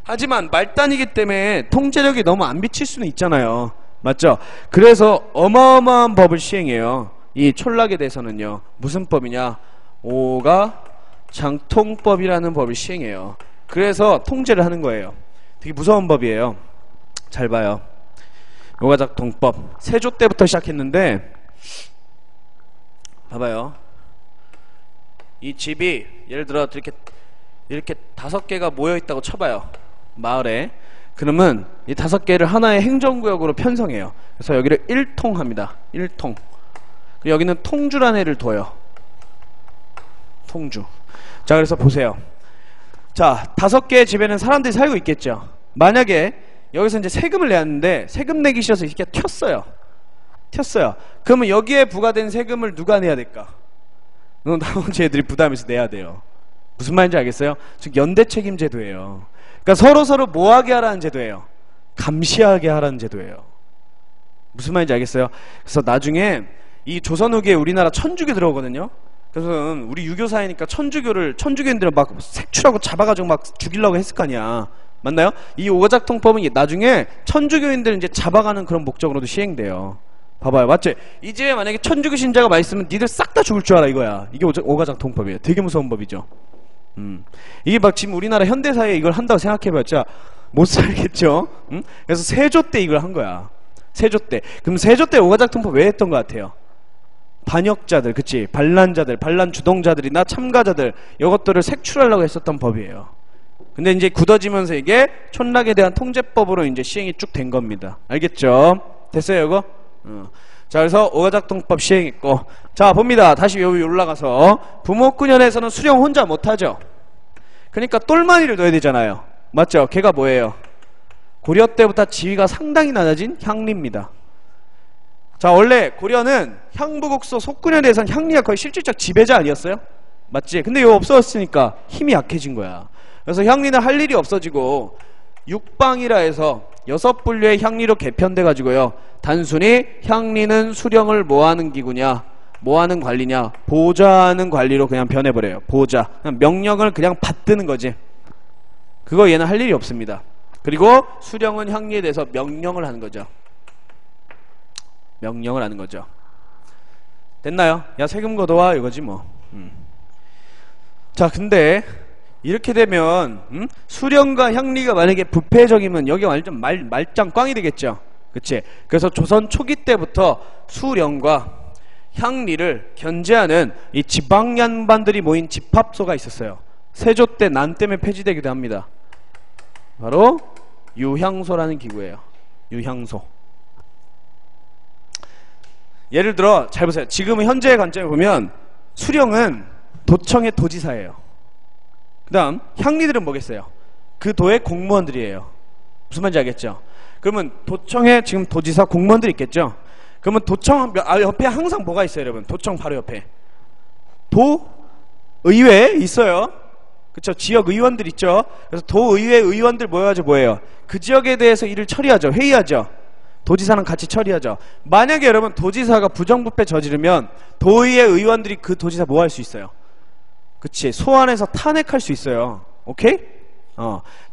하지만 말단이기 때문에 통제력이 너무 안 비칠 수는 있잖아요. 맞죠? 그래서 어마어마한 법을 시행해요. 이 촌락에 대해서는요. 무슨 법이냐? 오가 장통법이라는 법을 시행해요. 그래서 통제를 하는 거예요. 되게 무서운 법이에요. 잘 봐요. 오가작통법. 세조 때부터 시작했는데 봐봐요. 이 집이 예를 들어 이렇게 5개가 모여있다고 쳐봐요. 마을에. 그러면 이 5개를 하나의 행정구역으로 편성해요. 그래서 여기를 1통 합니다. 1통. 그리고 여기는 통주라는 애를 둬요. 통주. 자, 그래서 보세요. 자, 5개의 집에는 사람들이 살고 있겠죠. 만약에 여기서 이제 세금을 내야 하는데 세금 내기 싫어서 이렇게 튀었어요. 그러면 여기에 부과된 세금을 누가 내야 될까? 나머지 애들이 부담해서 내야 돼요. 무슨 말인지 알겠어요? 즉 연대 책임 제도예요. 그러니까 서로 뭐하게 하라는 제도예요. 감시하게 하라는 제도예요. 무슨 말인지 알겠어요? 그래서 나중에 이 조선 후기에 우리나라 천주교 들어오거든요. 그래서 우리 유교사이니까 천주교인들을 막 색출하고 잡아가지고 막 죽이려고 했을 거 아니야. 맞나요? 이 오가작통법은 나중에 천주교인들 이제 잡아가는 그런 목적으로도 시행돼요. 봐봐요, 맞지? 이 집에 만약에 천주교 신자가 많이 있으면 니들 싹 다 죽을 줄 알아 이거야. 이게 오가작통법이에요. 되게 무서운 법이죠. 이게 막 지금 우리나라 현대사회에 이걸 한다고 생각해봤자 못 살겠죠. 그래서 세조 때 이걸 한 거야. 세조 때. 그럼 세조 때 오가작통법 왜 했던 것 같아요? 반역자들, 그치? 반란자들, 반란 주동자들이나 참가자들 이것들을 색출하려고 했었던 법이에요. 근데 이제 굳어지면서 이게 촌락에 대한 통제법으로 이제 시행이 쭉 된 겁니다. 알겠죠? 됐어요, 이거? 자, 그래서 오가작통법 시행했고, 자, 봅니다. 다시 여기 올라가서 부목군현에서는 수령 혼자 못하죠. 그러니까 똘마니를 넣어야 되잖아요. 맞죠? 걔가 뭐예요? 고려 때부터 지위가 상당히 낮아진 향리입니다. 자, 원래 고려는 향부국소 속군현에 대해서는 향리가 거의 실질적 지배자 아니었어요? 맞지? 근데 이거 없어졌으니까 힘이 약해진 거야. 그래서 향리는 할 일이 없어지고 육방이라 해서 6분류의 향리로 개편돼 가지고요, 단순히 향리는 수령을 뭐하는 기구냐, 뭐하는 관리냐, 보좌하는 관리로 그냥 변해버려요. 보좌, 그냥 명령을 그냥 받드는 거지. 그거 얘는 할 일이 없습니다. 그리고 수령은 향리에 대해서 명령을 하는 거죠. 명령을 하는 거죠. 됐나요? 야, 세금 걷어와 이거지 뭐. 자, 근데 이렇게 되면 수령과 향리가 만약에 부패적이면 여기 완전 말짱 꽝이 되겠죠. 그치? 그래서 조선 초기 때부터 수령과 향리를 견제하는 이 지방양반들이 모인 집합소가 있었어요. 세조 때 난 때문에 폐지되기도 합니다. 바로 유향소라는 기구예요. 유향소. 예를 들어 잘 보세요. 지금 현재의 관점에 보면 수령은 도청의 도지사예요. 그 다음 향리들은 뭐겠어요? 그 도의 공무원들이에요. 무슨 말인지 알겠죠? 그러면 도청에 지금 도지사 공무원들이 있겠죠? 그러면 도청 옆에 항상 뭐가 있어요, 여러분? 도청 바로 옆에 도의회 있어요. 그쵸? 지역 의원들 있죠? 그래서 도의회 의원들 모여가지고 뭐예요? 그 지역에 대해서 일을 처리하죠. 회의하죠. 도지사랑 같이 처리하죠. 만약에 여러분 도지사가 부정부패 저지르면 도의회 의원들이 그 도지사 뭐 할 수 있어요? 그치? 소환해서 탄핵할 수 있어요. 오케이?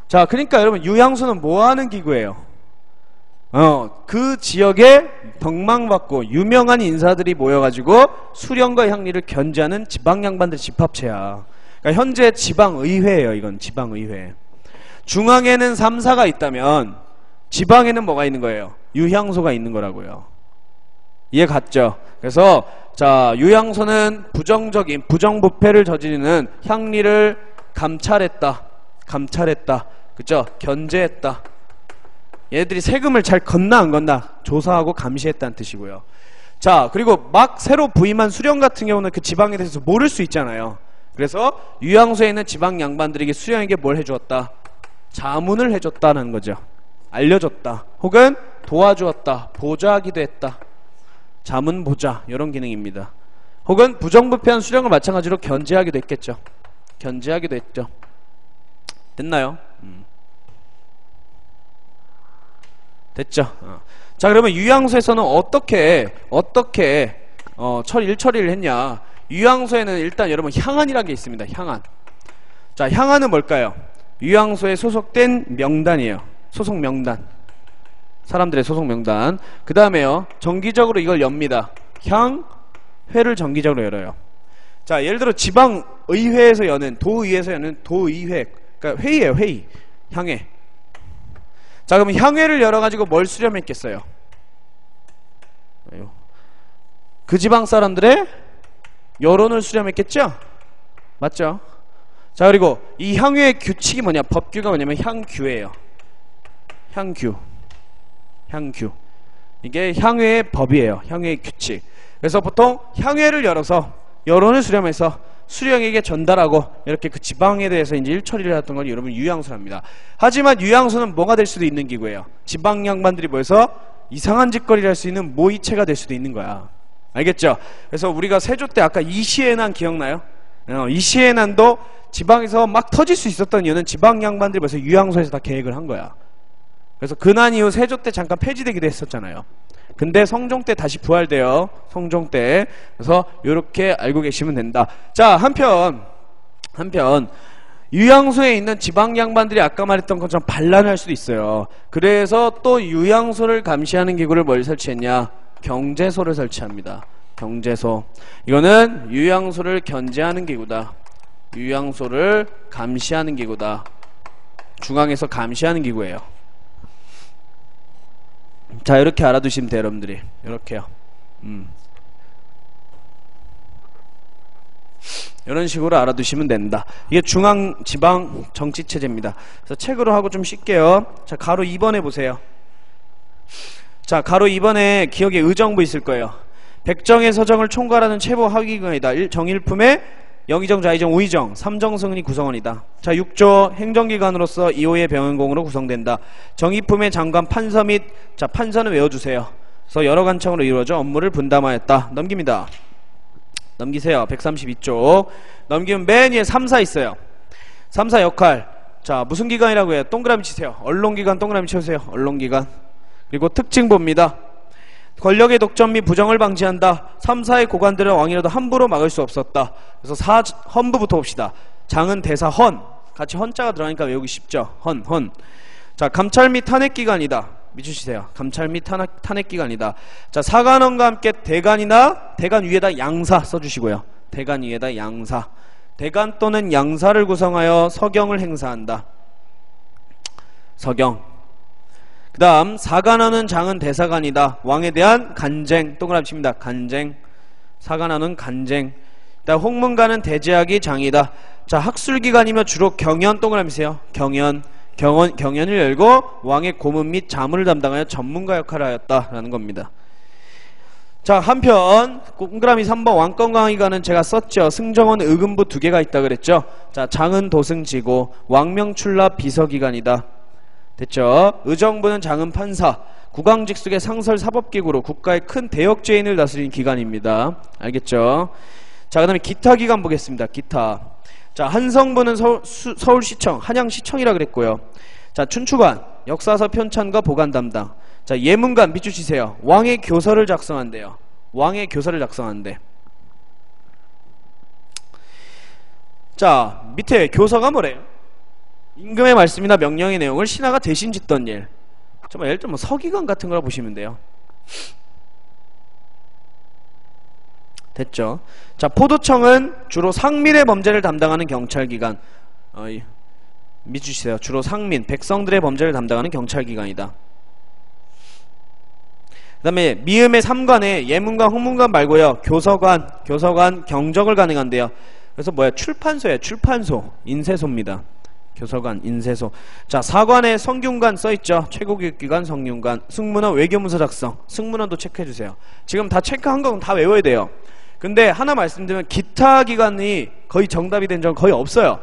자, 그러니까 여러분 유향소는 뭐 하는 기구예요? 그 지역에 덕망받고 유명한 인사들이 모여가지고 수령과 향리를 견제하는 지방양반들 집합체야. 그러니까 현재 지방의회예요. 이건 지방의회. 중앙에는 3사가 있다면 지방에는 뭐가 있는 거예요? 유향소가 있는 거라고요. 이해 갔죠? 그래서 자, 유향소는 부정적인 부정부패를 저지르는 향리를 감찰했다. 그쵸? 견제했다. 얘들이 세금을 잘 걷나 안 걷나 조사하고 감시했다는 뜻이고요. 자, 그리고 막 새로 부임한 수령 같은 경우는 그 지방에 대해서 모를 수 있잖아요. 그래서 유향소에 있는 지방 양반들에게 수령에게 뭘 해주었다? 자문을 해줬다는 거죠. 알려줬다. 혹은 도와주었다. 보좌하기도 했다. 자문 보좌 이런 기능입니다. 혹은 부정부패한 수령을 마찬가지로 견제하기도 했겠죠. 견제하기도 했죠. 됐나요? 됐죠. 자, 그러면 유향소에서는 어떻게 일처리를 했냐? 유향소에는 일단 여러분 향안이라는 게 있습니다. 향안. 자, 향안은 뭘까요? 유향소에 소속된 명단이에요. 소속 명단. 사람들의 소속 명단. 그 다음에요, 정기적으로 이걸 엽니다. 향회를 정기적으로 열어요. 자, 예를 들어 지방의회에서 여는, 도의회에서 여는 도의회, 그러니까 회의예요. 회의. 향회. 자, 그럼 향회를 열어가지고 뭘 수렴했겠어요? 그 지방 사람들의 여론을 수렴했겠죠? 맞죠? 자, 그리고 이 향회의 규칙이 뭐냐? 법규가 뭐냐면 향규예요. 향규. 이게 향회의 법이에요. 향회의 규칙. 그래서 보통 향회를 열어서 여론을 수렴해서 수령에게 전달하고 이렇게 그 지방에 대해서 이제 일처리를 했던 걸 여러분 유양소랍니다. 하지만 유양소는 뭐가 될 수도 있는 기구예요. 지방 양반들이 모여서 이상한 짓거리를 할 수 있는 모의체가 될 수도 있는 거야. 알겠죠? 그래서 우리가 세조 때 아까 이시해난 기억나요? 이시해난도 지방에서 막 터질 수 있었던 이유는 지방 양반들이 벌써 유양소에서 다 계획을 한 거야. 그래서 근한 이후 세조 때 잠깐 폐지되기도 했었잖아요. 근데 성종 때 다시 부활돼요. 성종 때. 그래서 이렇게 알고 계시면 된다. 자, 한편 유양소에 있는 지방 양반들이 아까 말했던 것처럼 반란을 할 수도 있어요. 그래서 또 유양소를 감시하는 기구를 뭘 설치했냐? 경제소를 설치합니다. 경제소. 이거는 유양소를 견제하는 기구다. 유양소를 감시하는 기구다. 중앙에서 감시하는 기구예요. 자, 이렇게 알아두시면 돼요, 여러분들이. 이렇게요. 이런 식으로 알아두시면 된다. 이게 중앙지방 정치체제입니다. 그래서 책으로 하고 좀 쉴게요. 자, 가로 2번에 보세요. 자, 가로 2번에 기억에 의정부 있을 거예요. 백정의 서정을 총괄하는 최고 하위기관이다. 정일품의 영의정, 좌의정, 우의정, 삼정승이 구성원이다. 자, 6조 행정기관으로서 2호의 병행공으로 구성된다. 정의품의 장관, 판서 및, 자, 판서는 외워주세요. 그래서 여러 관청으로 이루어져 업무를 분담하였다. 넘깁니다. 넘기세요. 132쪽. 넘기면 맨 위에 3사 있어요. 3사 역할. 자, 무슨 기관이라고 해요? 동그라미 치세요. 언론기관 동그라미 쳐주세요. 언론기관. 그리고 특징 봅니다. 권력의 독점 및 부정을 방지한다. 3사의 고관들은 왕이라도 함부로 막을 수 없었다. 그래서 헌부부터 봅시다. 장은 대사 헌. 같이 헌자가 들어가니까 외우기 쉽죠. 헌. 자, 감찰 및 탄핵기관이다. 밑주시세요. 감찰 및 탄핵기관이다. 자, 사관원과 함께 대관이나 대관 위에다 양사 써주시고요. 대관 위에다 양사. 대관 또는 양사를 구성하여 서경을 행사한다. 서경. 그 다음 사관원은 장은 대사관이다. 왕에 대한 간쟁. 동그라미 칩니다. 간쟁. 사관원은 간쟁. 그 다음 홍문관은 대제학이 장이다. 자, 학술기관이며 주로 경연. 동그라미 세요. 경연을 열고 왕의 고문 및 자문을 담당하여 전문가 역할을 하였다라는 겁니다. 자, 한편 동그라미 3번 왕권강의관은 제가 썼죠. 승정원 의금부 2개가 있다 그랬죠. 자, 장은 도승지고 왕명출납 비서기관이다. 됐죠? 의정부는 장은 판사, 국왕직속의 상설 사법기구로 국가의 큰 대역죄인을 다스리는 기관입니다. 알겠죠? 자, 그 다음에 기타기관 보겠습니다. 기타. 자, 한성부는 서울시청, 한양시청이라 그랬고요. 자, 춘추관, 역사서 편찬과 보관 담당. 자, 예문관 밑줄 치세요. 왕의 교서를 작성한대요. 왕의 교서를 작성한대. 자, 밑에 교서가 뭐래요? 임금의 말씀이나 명령의 내용을 신하가 대신 짓던 일. 정말 예를 들면 서기관 같은 걸 보시면 돼요. 됐죠? 자, 포도청은 주로 상민의 범죄를 담당하는 경찰기관. 밑주시세요. 주로 상민, 백성들의 범죄를 담당하는 경찰기관이다. 그 다음에 미음의 3관에 예문관, 홍문관 말고요. 교서관, 경적을 가능한데요. 그래서 뭐야? 출판소예요. 출판소. 인쇄소입니다. 교서관, 인쇄소. 자, 사관에 성균관 써있죠. 최고교육기관 성균관. 승문원, 외교문서 작성. 승문원도 체크해주세요. 지금 다 체크한 건 다 외워야 돼요. 근데 하나 말씀드리면 기타 기관이 거의 정답이 된 적은 거의 없어요.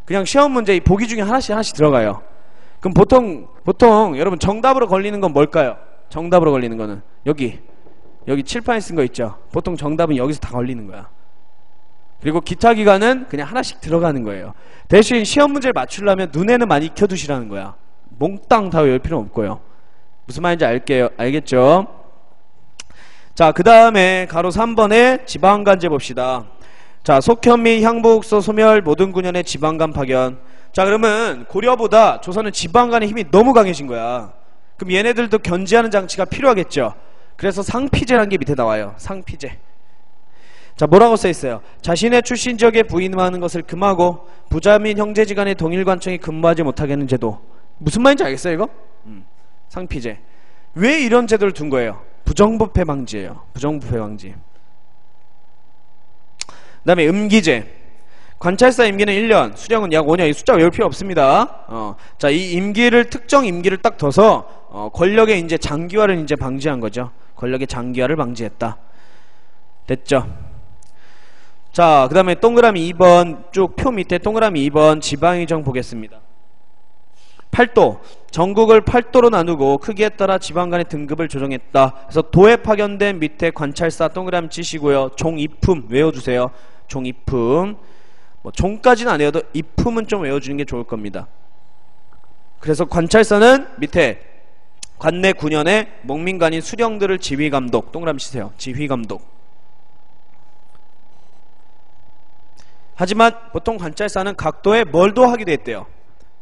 그냥 시험 문제 보기 중에 하나씩 들어가요. 그럼 보통 여러분 정답으로 걸리는 건 뭘까요? 정답으로 걸리는 거는 여기 칠판에 쓴 거 있죠. 보통 정답은 여기서 다 걸리는 거야. 그리고 기타 기관은 그냥 하나씩 들어가는 거예요. 대신 시험 문제를 맞추려면 눈에는 많이 익혀두시라는 거야. 몽땅 다 외울 필요는 없고요. 무슨 말인지 알겠죠? 자, 그 다음에 가로 3번에 지방간제 봅시다. 자, 속현 및 향부국서 소멸 모든 군현의 지방간 파견. 자, 그러면 고려보다 조선은 지방간의 힘이 너무 강해진 거야. 그럼 얘네들도 견제하는 장치가 필요하겠죠. 그래서 상피제라는 게 밑에 나와요. 상피제. 자, 뭐라고 써있어요? 자신의 출신 지역에 부임하는 것을 금하고 부자 및 형제지간의 동일관청이 근무하지 못하게 하는 제도. 무슨 말인지 알겠어요 이거? 상피제. 왜 이런 제도를 둔 거예요? 부정부패 방지예요. 부정부패 방지. 그 다음에 음기제. 관찰사 임기는 1년, 수령은 약 5년. 이 숫자 외울 필요 없습니다. 자, 이 임기를 특정 임기를 딱 둬서 권력의 이제 장기화를 이제 방지한 거죠. 권력의 장기화를 방지했다. 됐죠? 자, 그 다음에 동그라미 2번 쭉 표 밑에 동그라미 2번 지방의정 보겠습니다. 8도. 전국을 8도로 나누고 크기에 따라 지방 간의 등급을 조정했다. 그래서 도에 파견된 밑에 관찰사 동그라미 치시고요. 종이품 외워주세요. 종이품. 뭐 종까지는 안 외워도 이품은 좀 외워주는 게 좋을 겁니다. 그래서 관찰사는 밑에 관내 9년에 목민관인 수령들을 지휘감독. 동그라미 치세요. 지휘감독. 하지만 보통 관찰사는 각도에 뭘도 하기도 했대요.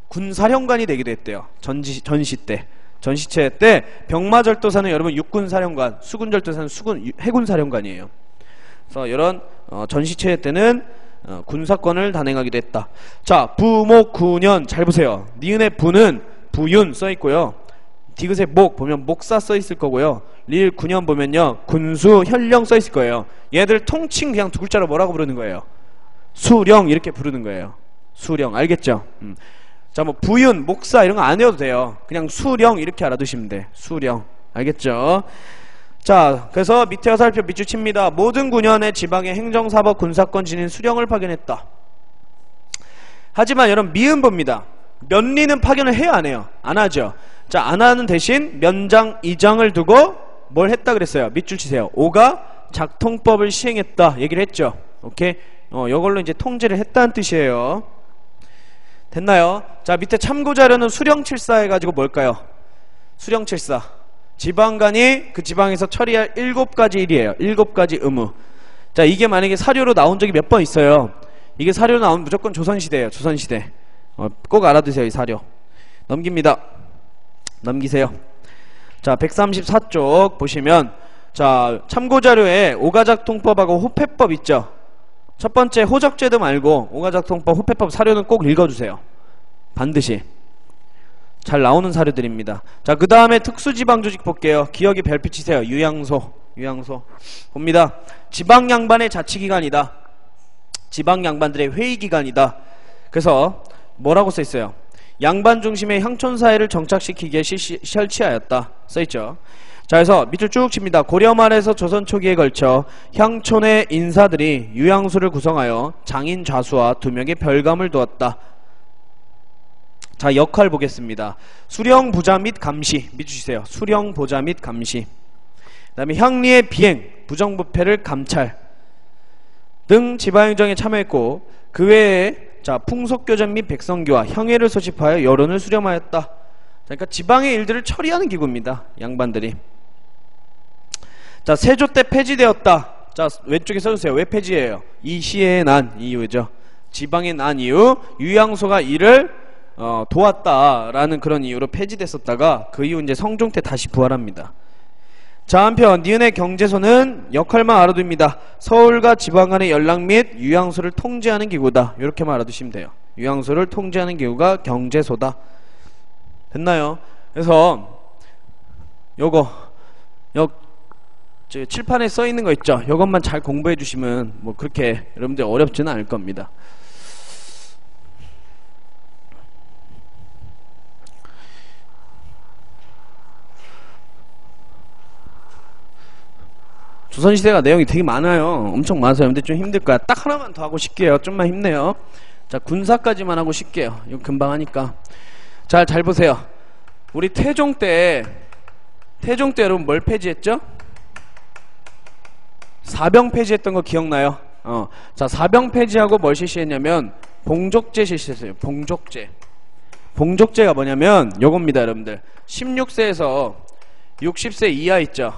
군사령관이 되기도 했대요. 전시 때. 전시체 때 병마절도사는 여러분 육군사령관, 수군절도사는 해군사령관이에요. 그래서 이런 전시체 때는 군사권을 단행하기도 했다. 자, 부목 9년 잘 보세요. 니은의 부는 부윤 써있고요. 디귿의 목 보면 목사 써있을 거고요. 리을 9년 보면요 군수 현령 써있을 거예요. 얘들 통칭 그냥 두 글자로 뭐라고 부르는 거예요? 수령 이렇게 부르는 거예요. 수령 알겠죠? 자, 뭐 부윤, 목사 이런 거 안 외워도 돼요. 그냥 수령 이렇게 알아두시면 돼. 수령 알겠죠? 자, 그래서 밑에 화살표 밑줄 칩니다. 모든 9년의 지방의 행정사법 군사권 지닌 수령을 파견했다. 하지만 여러분 미음 봅니다. 면리는 파견을 해요 안 해요? 안 하죠. 자, 안 하는 대신 면장, 이장을 두고 뭘 했다 그랬어요? 밑줄 치세요. 5가 작통법을 시행했다 얘기를 했죠. 오케이? 이걸로 이제 통제를 했다는 뜻이에요. 됐나요? 자, 밑에 참고자료는 수령칠사 해가지고 뭘까요? 수령칠사. 지방관이 그 지방에서 처리할 7가지 일이에요. 7가지 의무. 자, 이게 만약에 사료로 나온 적이 몇 번 있어요. 이게 사료로 나오면 무조건 조선시대예요. 조선시대. 꼭 알아두세요. 이 사료. 넘깁니다. 넘기세요. 자, 134쪽 보시면 자, 참고자료에 오가작통법하고 호패법 있죠. 첫 번째 호적제도 말고 오가작통법, 호패법 사료는 꼭 읽어주세요. 반드시. 잘 나오는 사료들입니다. 자, 그 다음에 특수지방조직 볼게요. 기억이 별표 치세요. 유양소. 봅니다. 지방양반의 자치기관이다. 지방양반들의 회의기관이다. 그래서 뭐라고 써있어요? 양반 중심의 향촌사회를 정착시키기에 설치하였다. 써있죠. 자, 그래서 밑줄 쭉 칩니다. 고려 말에서 조선 초기에 걸쳐 향촌의 인사들이 유양소를 구성하여 장인 좌수와 2명의 별감을 두었다. 자, 역할 보겠습니다. 수령보좌 및 감시. 밑줄 치세요. 수령보좌 및 감시. 그 다음에 향리의 비행, 부정부패를 감찰 등 지방행정에 참여했고 그 외에 자, 풍속교전 및 백성교화, 형해를 소집하여 여론을 수렴하였다. 그러니까 지방의 일들을 처리하는 기구입니다. 양반들이. 자, 세조 때 폐지되었다. 자, 왼쪽에 써주세요. 왜 폐지해요? 이 시에 난 이유죠. 지방에 난 이유, 유양소가 이를 도왔다라는 그런 이유로 폐지됐었다가 그 이후 이제 성종 때 다시 부활합니다. 자, 한편 니은의 경제소는 역할만 알아둡니다. 서울과 지방 간의 연락 및 유양소를 통제하는 기구다. 이렇게만 알아두시면 돼요. 유양소를 통제하는 기구가 경제소다. 됐나요? 그래서 칠판에 써있는 거 있죠? 이것만 잘 공부해 주시면 뭐 그렇게 여러분들 어렵지는 않을 겁니다. 조선시대가 내용이 되게 많아요. 엄청 많아서 여러분들 좀 힘들 거야. 딱 하나만 더 하고 쉴게요. 좀만 힘내요. 자, 군사까지만 하고 쉴게요. 이거 금방 하니까. 잘 보세요. 우리 태종 때 여러분 뭘 폐지했죠? 사병 폐지했던 거 기억나요? 자, 사병 폐지하고 뭘 실시했냐면 봉족제 실시했어요. 봉족제가 뭐냐면 요겁니다, 여러분들. 16세에서 60세 이하 있죠?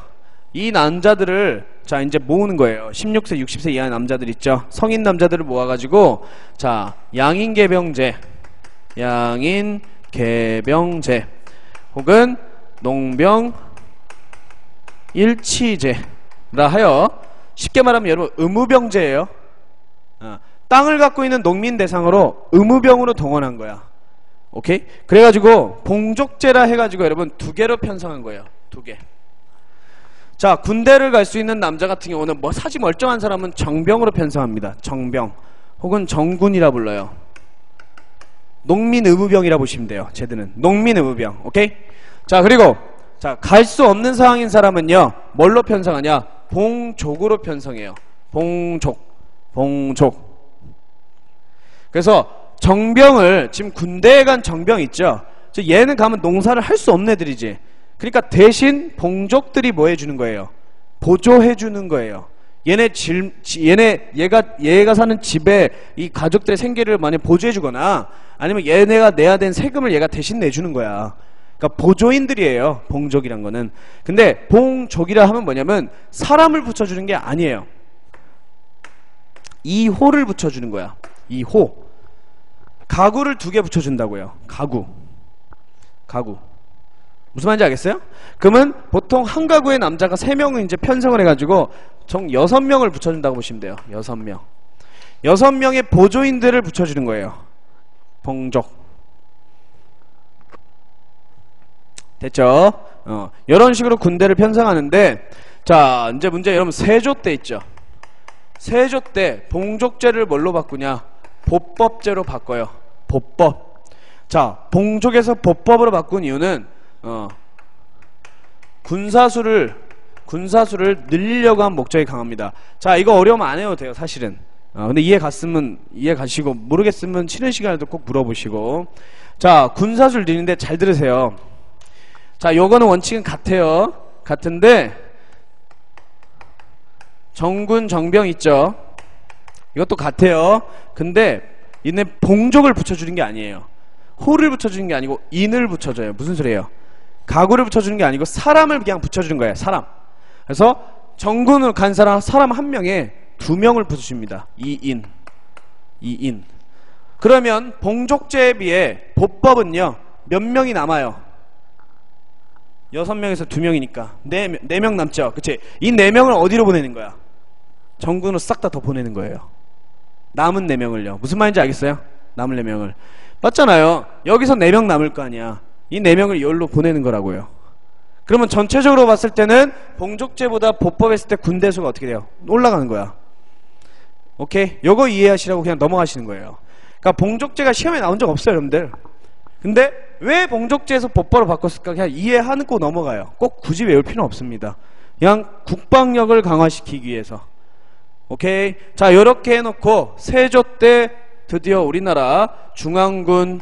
이 남자들을 자 이제 모으는 거예요. 16세 60세 이하 남자들 있죠? 성인 남자들을 모아가지고 자, 양인계병제 혹은 농병 일치제라 하여 쉽게 말하면 여러분 의무병제예요. 땅을 갖고 있는 농민 대상으로 의무병으로 동원한 거야. 오케이? 그래가지고 봉족제라 해가지고 여러분 2개로 편성한 거예요. 2개. 자, 군대를 갈 수 있는 남자 같은 경우는 뭐 사지 멀쩡한 사람은 정병으로 편성합니다. 정병 혹은 정군이라 불러요. 농민의무병이라 보시면 돼요. 쟤들은 농민의무병. 오케이? 자, 그리고 자, 갈 수 없는 상황인 사람은요 뭘로 편성하냐? 봉족으로 편성해요. 봉족. 그래서 정병을, 지금 군대에 간 정병 있죠? 얘는 가면 농사를 할 수 없는 애들이지. 그러니까 대신 봉족들이 뭐 해주는 거예요? 보조해주는 거예요. 얘가 사는 집에 이 가족들의 생계를 많이 보조해주거나 아니면 얘네가 내야 된 세금을 얘가 대신 내주는 거야. 그러니까 보조인들이에요, 봉족이란 거는. 근데 봉족이라 하면 뭐냐면 사람을 붙여주는 게 아니에요. 이호를 붙여주는 거야. 이호. 가구를 2개 붙여준다고요. 가구. 무슨 말인지 알겠어요? 그러면 보통 한 가구의 남자가 3명을 이제 편성을 해가지고 총 6명을 붙여준다고 보시면 돼요. 6명. 6명의 보조인들을 붙여주는 거예요. 봉족. 됐죠? 이런 식으로 군대를 편성하는데, 자, 이제 문제, 여러분 세조 때 있죠? 세조 때 봉족제를 뭘로 바꾸냐? 보법제로 바꿔요. 보법. 자, 봉족에서 보법으로 바꾼 이유는 군사수를 늘리려고 한 목적이 강합니다. 자, 이거 어려우면 안 해도 돼요, 사실은. 근데 이해 가시고 모르겠으면 쉬는 시간에도 꼭 물어보시고. 자, 군사수를 늘리는데 잘 들으세요. 자, 요거는 원칙은 같아요. 같은데 정군 정병 있죠? 이것도 같아요. 근데 얘네 봉족을 붙여주는 게 아니에요. 호를 붙여주는 게 아니고 인을 붙여줘요. 무슨 소리예요? 가구를 붙여주는 게 아니고 사람을 그냥 붙여주는 거예요. 사람. 그래서 정군을 간 사람 한 명에 2명을 붙여줍니다. 2인. 그러면 봉족제에 비해 보법은요 몇 명이 남아요? 6명에서 2명이니까 4명 남죠. 그치? 이 4명을 어디로 보내는 거야? 정군으로 싹 다 더 보내는 거예요. 남은 4명을요. 무슨 말인지 알겠어요? 남은 4명을. 맞잖아요. 여기서 4명 남을 거 아니야. 이 4명을 여기로 보내는 거라고요. 그러면 전체적으로 봤을 때는 봉족제보다 보법했을 때 군대 수가 어떻게 돼요? 올라가는 거야. 오케이? 요거 이해하시라고 그냥 넘어가시는 거예요. 그러니까 봉족제가 시험에 나온 적 없어요, 여러분들. 근데 왜 봉족제에서 법법으로 바꿨을까? 그냥 이해하고 넘어가요. 꼭 굳이 외울 필요는 없습니다. 그냥 국방력을 강화시키기 위해서. 오케이? 자, 요렇게 해놓고 세조 때 드디어 우리나라 중앙군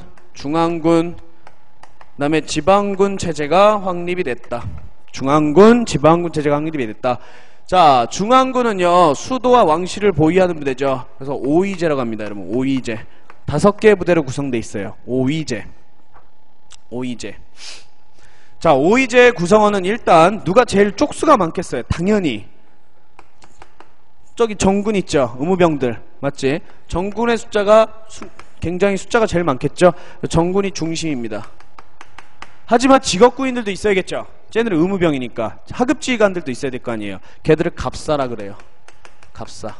그다음에 지방군 체제가 확립이 됐다. 중앙군, 지방군 체제가 확립이 됐다. 자, 중앙군은요 수도와 왕실을 보위하는 부대죠. 그래서 오위제라고 합니다. 여러분, 오위제. 5개의 부대로 구성되어 있어요. 오위제. 자, 오위제 구성원은 일단 누가 제일 쪽수가 많겠어요? 당연히 저기 정군 있죠. 의무병들. 맞지? 정군의 숫자가 굉장히 숫자가 제일 많겠죠. 정군이 중심입니다. 하지만 직업군인들도 있어야겠죠. 쟤네는 의무병이니까. 하급지휘관들도 있어야 될 거 아니에요. 걔들을 갑사라 그래요. 갑사.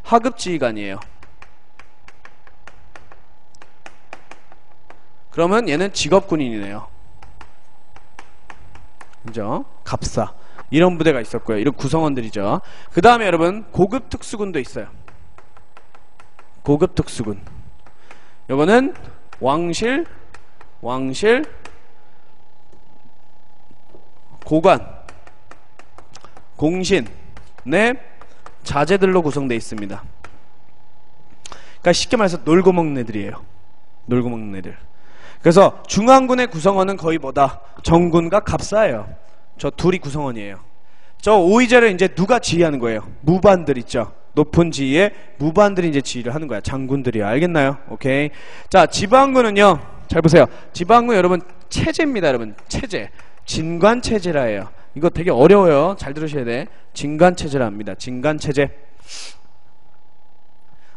하급지휘관이에요. 그러면 얘는 직업군인이네요. 그죠? 갑사. 이런 부대가 있었고요. 이런 구성원들이죠. 그 다음에 여러분 고급 특수군도 있어요. 고급 특수군. 요거는 왕실, 고관, 공신의 자제들로 구성되어 있습니다. 그러니까 쉽게 말해서 놀고 먹는 애들이에요. 놀고 먹는 애들. 그래서 중앙군의 구성원은 거의 뭐다? 정군과 갑사예요. 저 둘이 구성원이에요. 저 오위제를 이제 누가 지휘하는 거예요? 무반들 있죠. 높은 지위에 무반들이 이제 지휘를 하는 거야. 장군들이요. 알겠나요? 오케이. 자, 지방군은요. 잘 보세요. 지방군 여러분 체제입니다. 여러분 체제. 진관체제라 해요. 이거 되게 어려워요. 잘 들으셔야 돼. 진관체제라 합니다. 진관체제.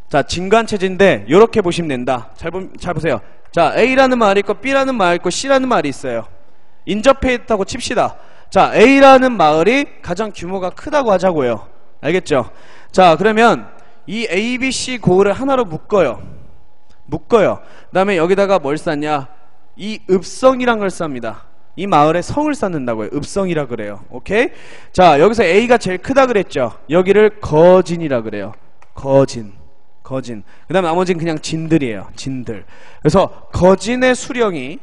자, 진관체제인데 요렇게 보시면 된다. 잘 보세요. 자, A라는 말이 있고 B라는 말이 있고 C라는 말이 있어요. 인접해 있다고 칩시다. 자, A라는 마을이 가장 규모가 크다고 하자고요. 알겠죠? 자, 그러면 이 A, B, C 고을을 하나로 묶어요. 그 다음에 여기다가 뭘 쌓냐? 이 읍성이란 걸 쌉니다. 이 마을에 성을 쌓는다고요. 읍성이라 그래요. 오케이? 자, 여기서 A가 제일 크다 그랬죠? 여기를 거진이라 그래요. 거진. 그 다음에 나머지는 그냥 진들이에요. 진들. 그래서 거진의 수령이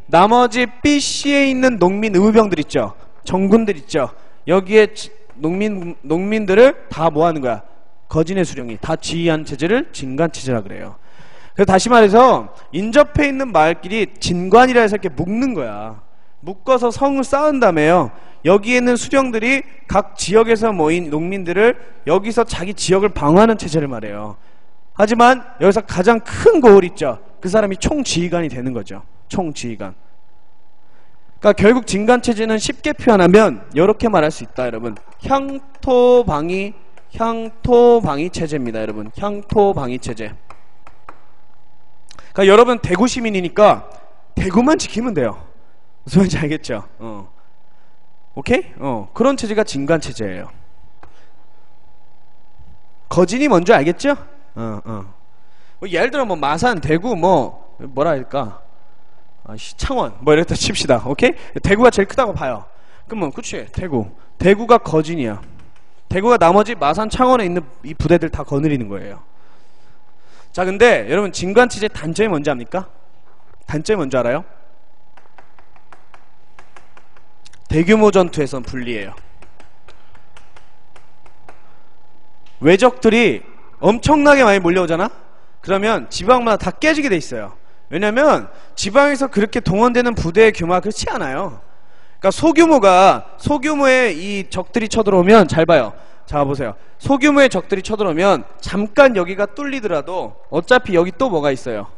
나머지 B, C에 있는 농민 의무병들 있죠? 정군들 있죠? 여기에 농민들을 다 뭐 하는 거야? 거진의 수령이 다 지휘한 체제를 진관체제라 그래요. 그래서 다시 말해서 인접해 있는 마을끼리 진관이라 해서 이렇게 묶는 거야. 묶어서 성을 쌓은 다음에요. 여기에 있는 수령들이 각 지역에서 모인 농민들을 여기서 자기 지역을 방어하는 체제를 말해요. 하지만 여기서 가장 큰 고을 있죠. 그 사람이 총지휘관이 되는 거죠. 총지휘관. 그러니까 결국 진관체제는 쉽게 표현하면 이렇게 말할 수 있다, 여러분. 향토방위 체제입니다, 여러분. 향토방위 체제. 그러니까 여러분 대구 시민이니까 대구만 지키면 돼요. 무슨 말인지 알겠죠? 오케이? 그런 체제가 진관체제예요. 거진이 뭔지 알겠죠? 뭐 예를 들어 뭐 마산, 대구 뭐라 할까? 창원 뭐 이랬다 칩시다. 오케이? 대구가 제일 크다고 봐요. 그러면 그치? 대구가 거진이야. 대구가 나머지 마산, 창원에 있는 이 부대들 다 거느리는 거예요. 자, 근데 여러분 진관체제 단점이 뭔지 압니까? 단점이 뭔지 알아요? 대규모 전투에선 불리해요. 외적들이 엄청나게 많이 몰려오잖아? 그러면 지방마다 다 깨지게 돼 있어요. 왜냐면 지방에서 그렇게 동원되는 부대의 규모가 그렇지 않아요. 그러니까 소규모의 이 적들이 쳐들어오면 잘 봐요. 자, 보세요. 소규모의 적들이 쳐들어오면 잠깐 여기가 뚫리더라도 어차피 여기 또 뭐가 있어요?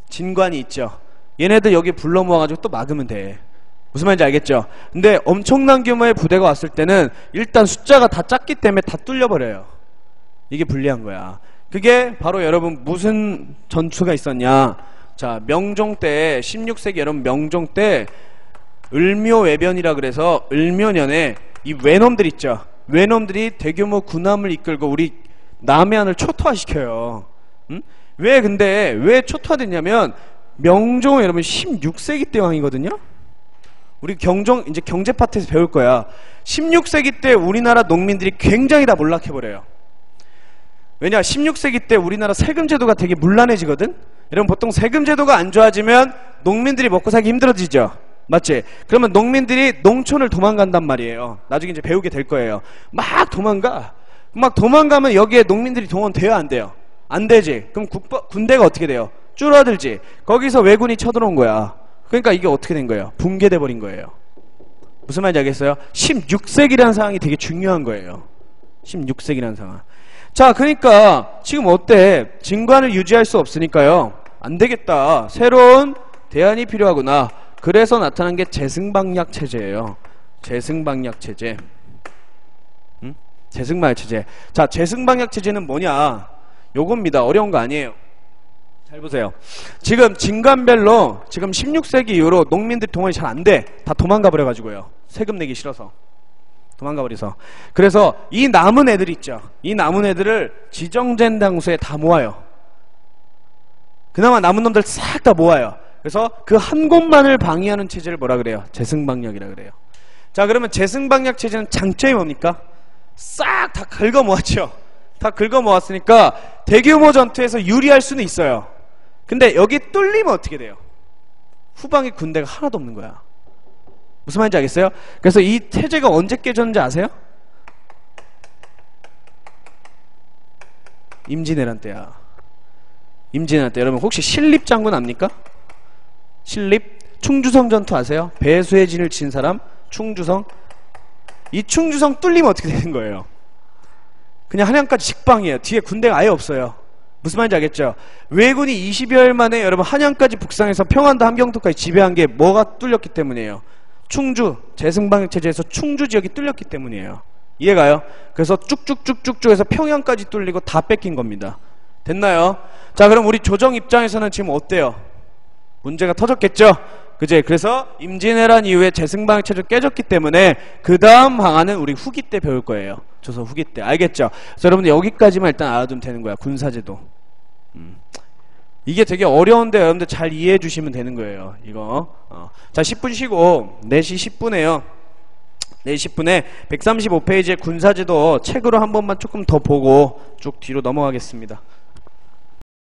진관이 있죠. 얘네들 여기 불러 모아가지고 또 막으면 돼. 무슨 말인지 알겠죠? 근데 엄청난 규모의 부대가 왔을 때는 일단 숫자가 다 작기 때문에 다 뚫려버려요. 이게 불리한 거야. 그게 바로 여러분 무슨 전투가 있었냐? 자, 명종 때, 16세기 여러분 명종 때 을묘외변이라 그래서 을묘년에 이 외놈들 있죠. 외놈들이 대규모 군함을 이끌고 우리 남해안을 초토화시켜요. 왜 초토화됐냐면 명종은 여러분 16세기 때 왕이거든요. 우리 이제 경제 파트에서 배울 거야. 16세기 때 우리나라 농민들이 굉장히 다 몰락해버려요. 왜냐? 16세기 때 우리나라 세금 제도가 되게 문란해지거든? 여러분 보통 세금 제도가 안 좋아지면 농민들이 먹고 살기 힘들어지죠? 맞지? 그러면 농민들이 농촌을 도망간단 말이에요. 나중에 이제 배우게 될 거예요. 막 도망가면 여기에 농민들이 동원돼요, 안 돼요? 안 되지. 그럼 군대가 어떻게 돼요? 줄어들지. 거기서 왜군이 쳐들어온 거야. 그러니까 이게 어떻게 된 거예요? 붕괴돼 버린 거예요. 무슨 말인지 알겠어요? 16세기라는 상황이 되게 중요한 거예요. 16세기라는 상황. 자, 그러니까 지금 어때? 진관을 유지할 수 없으니까요. 안 되겠다. 새로운 대안이 필요하구나. 그래서 나타난 게 재승방약 체제예요. 재승방약 체제. 재승방약 체제. 자, 재승방약 체제는 뭐냐? 요겁니다. 어려운 거 아니에요. 잘 보세요. 지금 진관별로 지금 16세기 이후로 농민들 동원이 잘 안 돼. 다 도망가 버려가지고요. 세금 내기 싫어서. 도망가 버려서. 그래서 이 남은 애들 있죠. 이 남은 애들을 지정된 당수에 다 모아요. 그나마 남은 놈들 싹 다 모아요. 그래서 그 한 곳만을 방위하는 체제를 뭐라 그래요? 재승방약이라 그래요. 자, 그러면 재승방약 체제는 장점이 뭡니까? 싹 다 긁어 모았죠. 다 긁어 모았으니까 대규모 전투에서 유리할 수는 있어요. 근데 여기 뚫리면 어떻게 돼요? 후방에 군대가 하나도 없는 거야. 무슨 말인지 알겠어요? 그래서 이 체제가 언제 깨졌는지 아세요? 임진왜란 때야. 임진왜란 때. 여러분 혹시 신립장군 압니까? 신립? 충주성 전투 아세요? 배수의 진을 친 사람? 충주성? 이 충주성 뚫리면 어떻게 되는 거예요? 그냥 한양까지 직방이에요. 뒤에 군대가 아예 없어요. 무슨 말인지 알겠죠? 왜군이 20여일 만에 여러분 한양까지 북상해서 평안도 함경도까지 지배한 게 뭐가 뚫렸기 때문이에요? 충주, 재승방역 체제에서 충주 지역이 뚫렸기 때문이에요. 이해가요? 그래서 쭉쭉쭉쭉 해서 평양까지 뚫리고 다 뺏긴 겁니다. 됐나요? 자, 그럼 우리 조정 입장에서는 지금 어때요? 문제가 터졌겠죠? 그제? 그래서 임진왜란 이후에 재승방역 체제가 깨졌기 때문에 그 다음 방안은 우리 후기 때 배울 거예요. 조선 후기 때. 알겠죠? 그래서 여러분들 여기까지만 일단 알아두면 되는 거야. 군사제도. 이게 되게 어려운데 여러분들 잘 이해해 주시면 되는 거예요. 이거. 자, 10분 쉬고 4시 10분에요. 4시 10분에 135페이지의 군사제도 책으로 한 번만 조금 더 보고 쭉 뒤로 넘어가겠습니다.